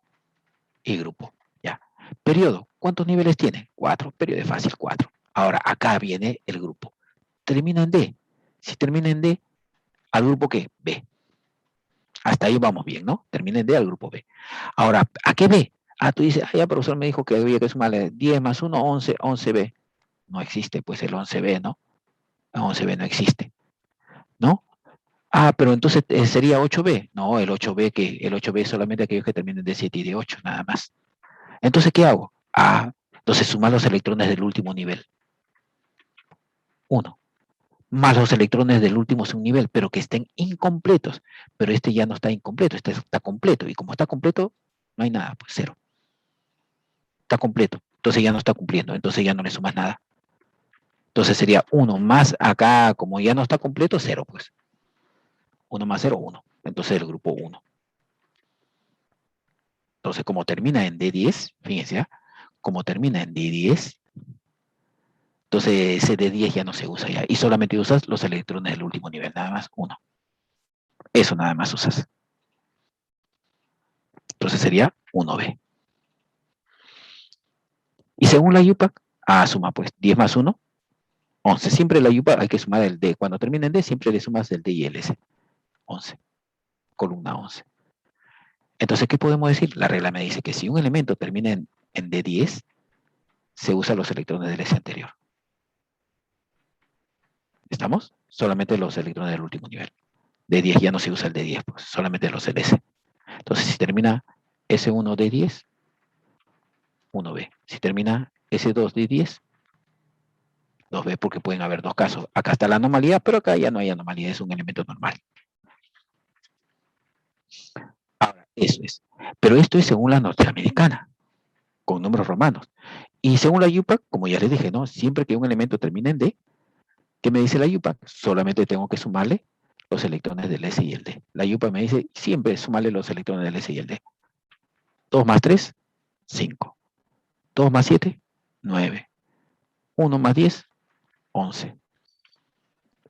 y grupo. Ya. Periodo, ¿cuántos niveles tiene? 4. Periodo es fácil, 4. Ahora, acá viene el grupo. Termina en D. Si termina en D, ¿al grupo qué? B. Hasta ahí vamos bien, ¿no? Termina en D al grupo B. Ahora, ¿a qué B? Ah, tú dices, ah, ya, profesor me dijo que había que sumarle 10 más 1, 11, 11B. No existe, pues el 11B, ¿no? El 11B no existe, ¿no? Ah, pero entonces sería 8B. No, el 8B, que el 8B es solamente aquellos que terminen de 7 y de 8, nada más. Entonces, ¿qué hago? Ah, entonces sumar los electrones del último nivel. 1. Más los electrones del último subnivel, pero que estén incompletos. Pero este ya no está incompleto, este está completo. Y como está completo, no hay nada, pues 0. Está completo. Entonces ya no está cumpliendo, entonces ya no le sumas nada. Entonces sería 1 más acá, como ya no está completo, 0, pues. 1 más 0, 1. Entonces el grupo 1. Entonces, como termina en D10, fíjense, ¿ya? Como termina en D10, entonces ese D10 ya no se usa ya. Y solamente usas los electrones del último nivel, nada más, 1. Eso nada más usas. Entonces sería 1B. Y según la UPAC, suma pues 10 más 1, 11. Siempre la UPAC hay que sumar el D. Cuando termina en D, siempre le sumas el D y el S. 11. Columna 11. Entonces, ¿qué podemos decir? La regla me dice que si un elemento termina en D10, se usan los electrones del S anterior. ¿Estamos? Solamente los electrones del último nivel. De 10 ya no se usa el de 10, pues solamente los LS. Entonces, si termina S1 de 10, 1B. Si termina S2 de 10, 2B, porque pueden haber dos casos. Acá está la anomalía, pero acá ya no hay anomalía, es un elemento normal. Ahora, eso es. Pero esto es según la norteamericana, con números romanos. Y según la UPAC, como ya les dije, ¿no? Siempre que un elemento termine en D, ¿qué me dice la UPAC? Solamente tengo que sumarle los electrones del S y el D. La UPAC me dice, siempre sumarle los electrones del S y el D. 2 más 3, 5. 2 más 7, 9. 1 más 10, 11.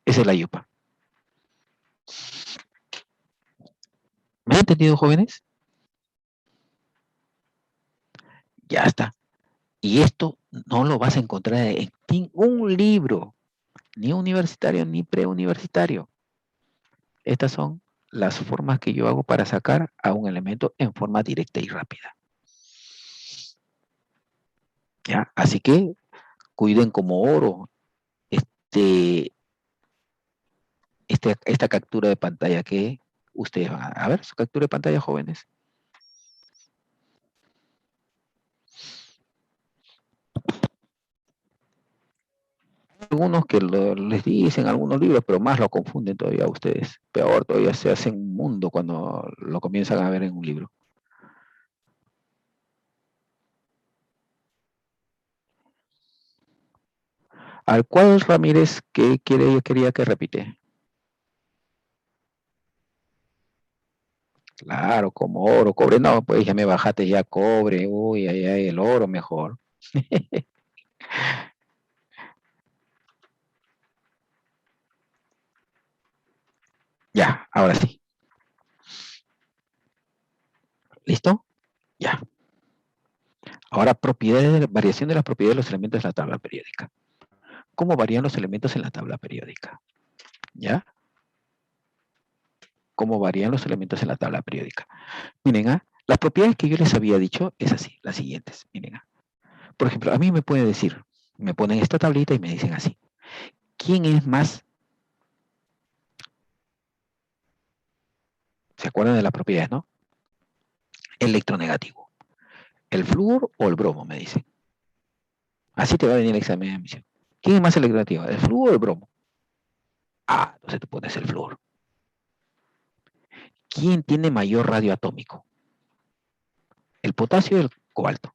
Esa es la UPAC. ¿Me han entendido, jóvenes? Ya está. Y esto no lo vas a encontrar en ningún libro, ni universitario ni preuniversitario. Estas son las formas que yo hago para sacar a un elemento en forma directa y rápida. ¿Ya? Así que cuiden como oro esta captura de pantalla que ustedes van a ver, su captura de pantalla, jóvenes. Algunos que les dicen algunos libros, pero más lo confunden todavía ustedes. Peor, todavía se hacen un mundo cuando lo comienzan a ver en un libro. ¿Al cual Ramírez quería que repite? Claro, como oro, cobre. No, pues ya me bajaste ya cobre. Uy, ay, ay, el oro mejor. Ya, ahora sí. ¿Listo? Ya. Ahora, variación de las propiedades de los elementos de la tabla periódica. ¿Cómo varían los elementos en la tabla periódica? ¿Ya? ¿Cómo varían los elementos en la tabla periódica? Miren, las propiedades que yo les había dicho es así, las siguientes. Miren, por ejemplo, a mí me pueden decir, me ponen esta tablita y me dicen así. ¿Quién es más? ¿Se acuerdan de las propiedades, no? Electronegativo. ¿El flúor o el bromo? Me dicen. Así te va a venir el examen de admisión. ¿Quién es más electronegativo? ¿El flúor o el bromo? Ah, entonces tú pones el flúor. ¿Quién tiene mayor radio atómico? ¿El potasio o el cobalto?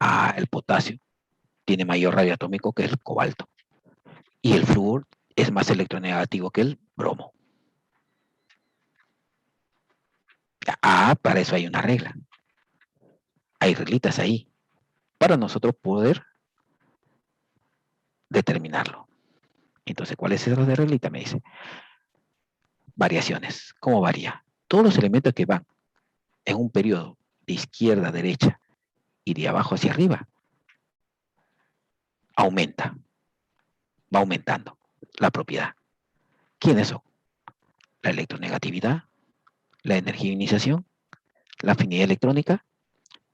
Ah, el potasio tiene mayor radio atómico que el cobalto. Y el flúor es más electronegativo que el bromo. Ah, para eso hay una regla. Hay reglitas ahí para nosotros poder determinarlo. Entonces, ¿cuál es esa reglita? Me dice, variaciones. ¿Cómo varía? Todos los elementos que van en un periodo de izquierda a derecha y de abajo hacia arriba, aumenta, va aumentando la propiedad. ¿Quiénes son? La electronegatividad, la energía de ionización, la afinidad electrónica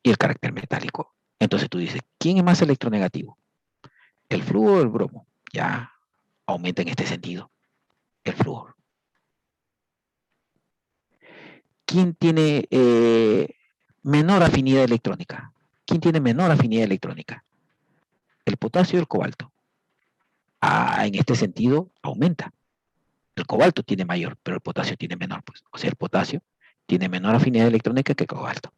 y el carácter metálico. Entonces tú dices, ¿quién es más electronegativo? ¿El flúor o el bromo? Ya aumenta en este sentido, el flúor. ¿Quién tiene menor afinidad electrónica? ¿Quién tiene menor afinidad electrónica? El potasio o el cobalto. Ah, en este sentido, aumenta. El cobalto tiene mayor, pero el potasio tiene menor. Pues. O sea, el potasio tiene menor afinidad electrónica que el cobalto.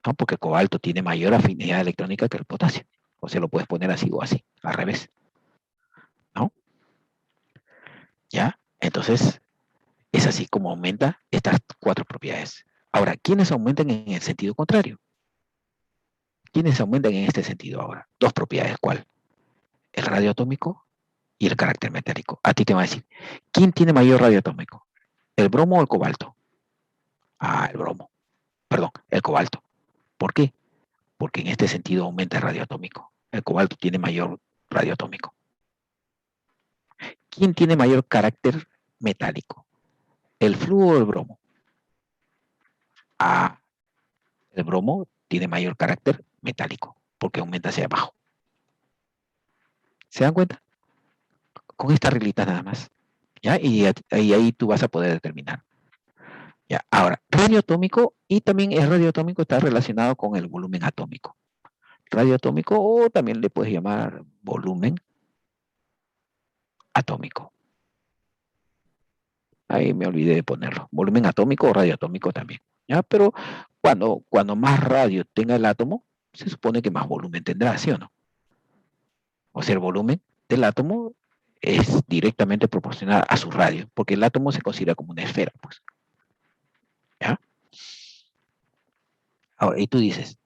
¿No? Porque el cobalto tiene mayor afinidad electrónica que el potasio. O sea, lo puedes poner así o así, al revés. ¿No? ¿Ya? Entonces, es así como aumenta estas cuatro propiedades. Ahora, ¿quiénes aumentan en el sentido contrario? ¿Quiénes aumentan en este sentido ahora? Dos propiedades, ¿cuál? El radio atómico y el carácter metálico. A ti te va a decir, ¿quién tiene mayor radio atómico? ¿El bromo o el cobalto? Ah, el bromo. Perdón, el cobalto. ¿Por qué? Porque en este sentido aumenta el radio atómico. El cobalto tiene mayor radio atómico. ¿Quién tiene mayor carácter metálico? ¿El flúor o el bromo? Ah, el bromo tiene mayor carácter metálico. porque aumenta hacia abajo. ¿Se dan cuenta? Con esta reglita nada más. ¿Ya? Y ahí tú vas a poder determinar. ¿Ya? Ahora, radio atómico, y también el radio atómico está relacionado con el volumen atómico. Radio atómico, o también le puedes llamar volumen atómico. Ahí me olvidé de ponerlo. Volumen atómico o radio atómico también. ¿Ya? Pero cuando más radio tenga el átomo, se supone que más volumen tendrá, ¿sí o no? O sea, el volumen del átomo es directamente proporcional a su radio, porque el átomo se considera como una esfera, pues. ¿Ya? Ahora, y tú dices,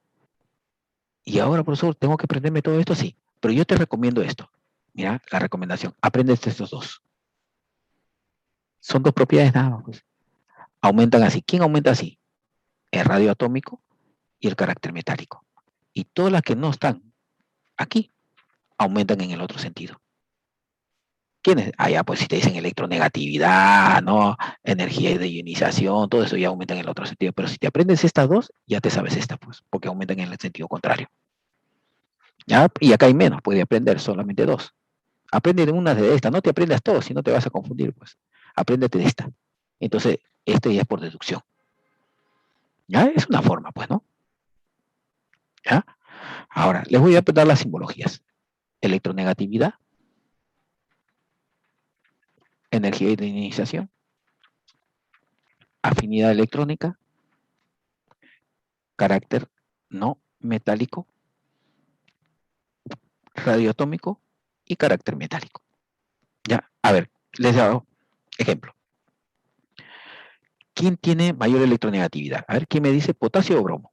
y ahora, profesor, ¿tengo que aprenderme todo esto? Sí, pero yo te recomiendo esto. Mira, la recomendación, aprende estos dos. Son dos propiedades nada más, pues. Aumentan así. ¿Quién aumenta así? El radio atómico y el carácter metálico. Y todas las que no están aquí aumentan en el otro sentido. ¿Quiénes? Ah, ya, pues si te dicen electronegatividad, ¿no? Energía de ionización, todo eso ya aumenta en el otro sentido. Pero si te aprendes estas dos, ya te sabes esta, pues, porque aumentan en el sentido contrario. ¿Ya? Y acá hay menos, puede aprender solamente dos. Aprende una de estas, no te aprendas todo, si no te vas a confundir, pues. Apréndete de esta. Entonces, este ya es por deducción. ¿Ya? Es una forma, pues, ¿no? ¿Ya? Ahora, les voy a dar las simbologías. Electronegatividad, energía de ionización, afinidad electrónica, carácter no metálico, radioatómico y carácter metálico. Ya, a ver, les hago ejemplo. ¿Quién tiene mayor electronegatividad? A ver, ¿quién me dice potasio o bromo?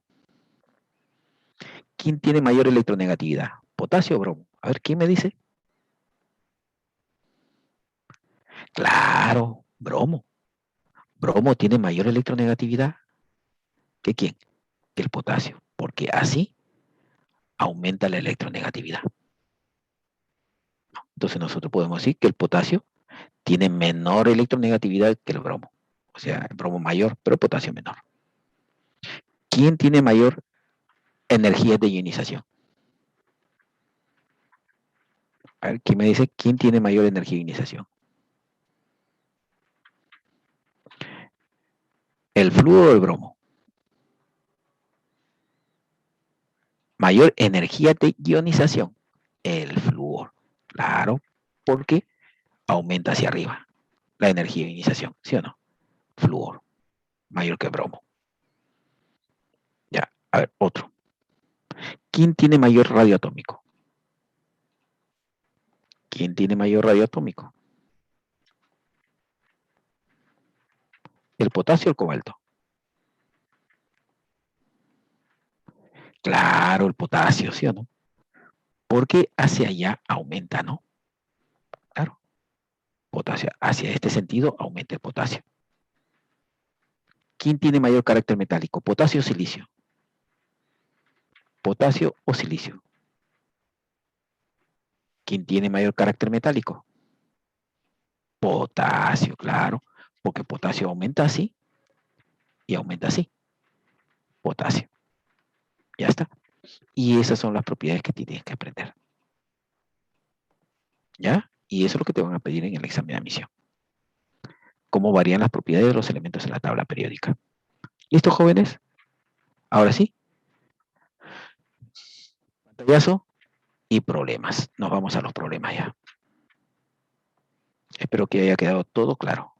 ¿Quién tiene mayor electronegatividad? ¿Potasio o bromo? A ver, ¿quién me dice? Claro, bromo. Bromo tiene mayor electronegatividad que quién? Que el potasio, porque así aumenta la electronegatividad. Entonces nosotros podemos decir que el potasio tiene menor electronegatividad que el bromo. O sea, el bromo mayor, pero el potasio menor. ¿Quién tiene mayor energía de ionización? A ver, ¿quién me dice quién tiene mayor energía de ionización? ¿El flúor o el bromo? Mayor energía de ionización. El flúor. Claro, porque aumenta hacia arriba la energía de ionización, ¿sí o no? Flúor, mayor que el bromo. Ya, a ver, otro. ¿Quién tiene mayor radio atómico? ¿Quién tiene mayor radio atómico? ¿El potasio o el cobalto? Claro, el potasio, ¿sí o no? Porque hacia allá aumenta, ¿no? Claro, potasio. Hacia este sentido aumenta el potasio. ¿Quién tiene mayor carácter metálico? ¿Potasio o silicio? ¿Potasio o silicio? ¿Quién tiene mayor carácter metálico? Potasio, claro, porque potasio aumenta así y aumenta así. Potasio. Ya está. Y esas son las propiedades que tienes que aprender. ¿Ya? Y eso es lo que te van a pedir en el examen de admisión. Cómo varían las propiedades de los elementos en la tabla periódica. ¿Listo, jóvenes? Ahora sí, pantallazo y problemas. Nos vamos a los problemas ya. Espero que haya quedado todo claro.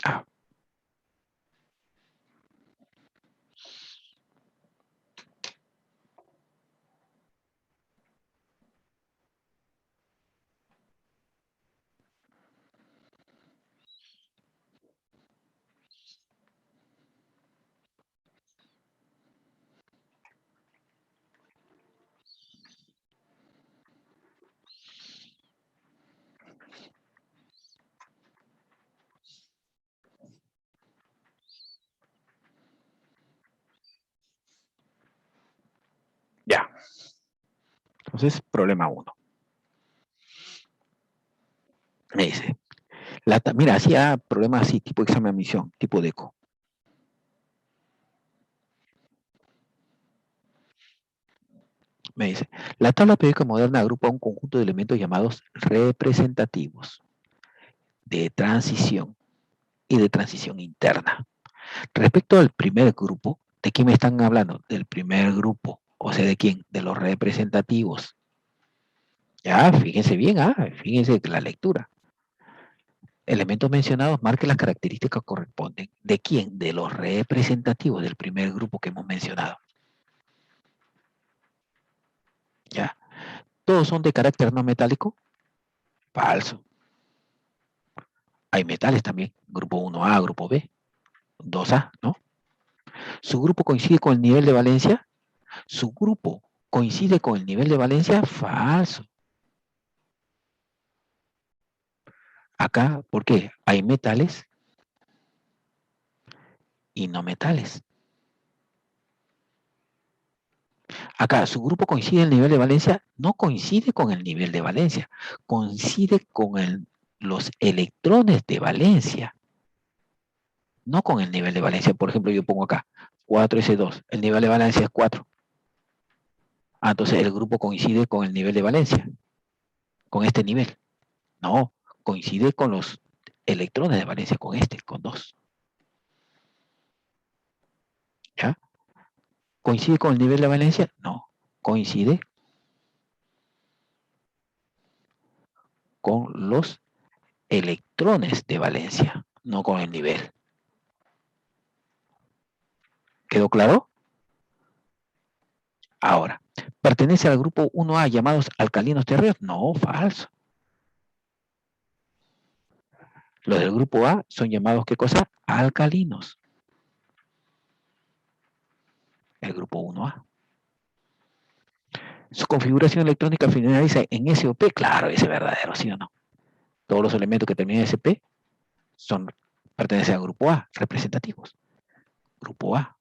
Ah, ya. Entonces, problema 1. Me dice, mira, hacía problemas así, tipo examen de admisión, tipo DECO. Me dice, la tabla periódica moderna agrupa un conjunto de elementos llamados representativos de transición y de transición interna. Respecto al primer grupo, ¿de quién me están hablando? Del primer grupo. O sea, ¿de quién? De los representativos. Ya, fíjense bien, fíjense la lectura. Elementos mencionados marquen las características que corresponden. ¿De quién? De los representativos del primer grupo que hemos mencionado. ¿Ya? ¿Todos son de carácter no metálico? Falso. Hay metales también. Grupo 1A, grupo B, 2A, ¿no? ¿Su grupo coincide con el nivel de valencia? ¿Su grupo coincide con el nivel de valencia? Falso. Acá, ¿por qué? Hay metales y no metales. Acá, ¿su grupo coincide en el nivel de valencia? No coincide con el nivel de valencia, coincide con los electrones de valencia, no con el nivel de valencia. Por ejemplo, yo pongo acá 4S2, el nivel de valencia es 4. Entonces el grupo coincide con el nivel de valencia, con este nivel. No, coincide con los electrones de valencia, con 2. ¿Ya? ¿Coincide con el nivel de valencia? No, coincide con los electrones de valencia, no con el nivel. ¿Quedó claro? Ahora, ¿pertenece al grupo 1A llamados alcalinos terreos? No, falso. Los del grupo A son llamados, ¿qué cosa? Alcalinos. El grupo 1A. Su configuración electrónica finaliza en SOP. Claro, ese es verdadero, ¿sí o no? Todos los elementos que terminan en SP pertenecen al grupo A, representativos. Grupo A,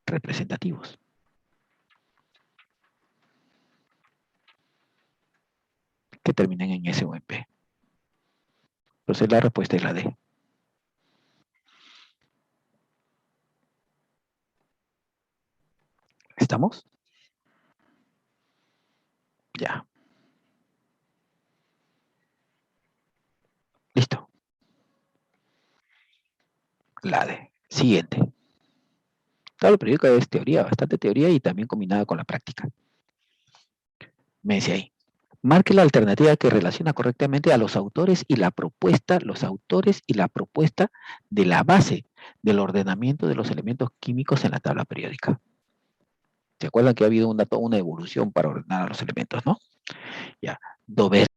representativos. Que terminan en S o en P. Entonces la respuesta es la D. ¿Estamos? Ya. Listo. La D. Siguiente. Tabla periódica es teoría, bastante teoría y también combinada con la práctica. Me dice ahí. Marque la alternativa que relaciona correctamente a los autores y la propuesta de la base del ordenamiento de los elementos químicos en la tabla periódica. ¿Se acuerdan que ha habido una evolución para ordenar a los elementos, no? Ya. Dover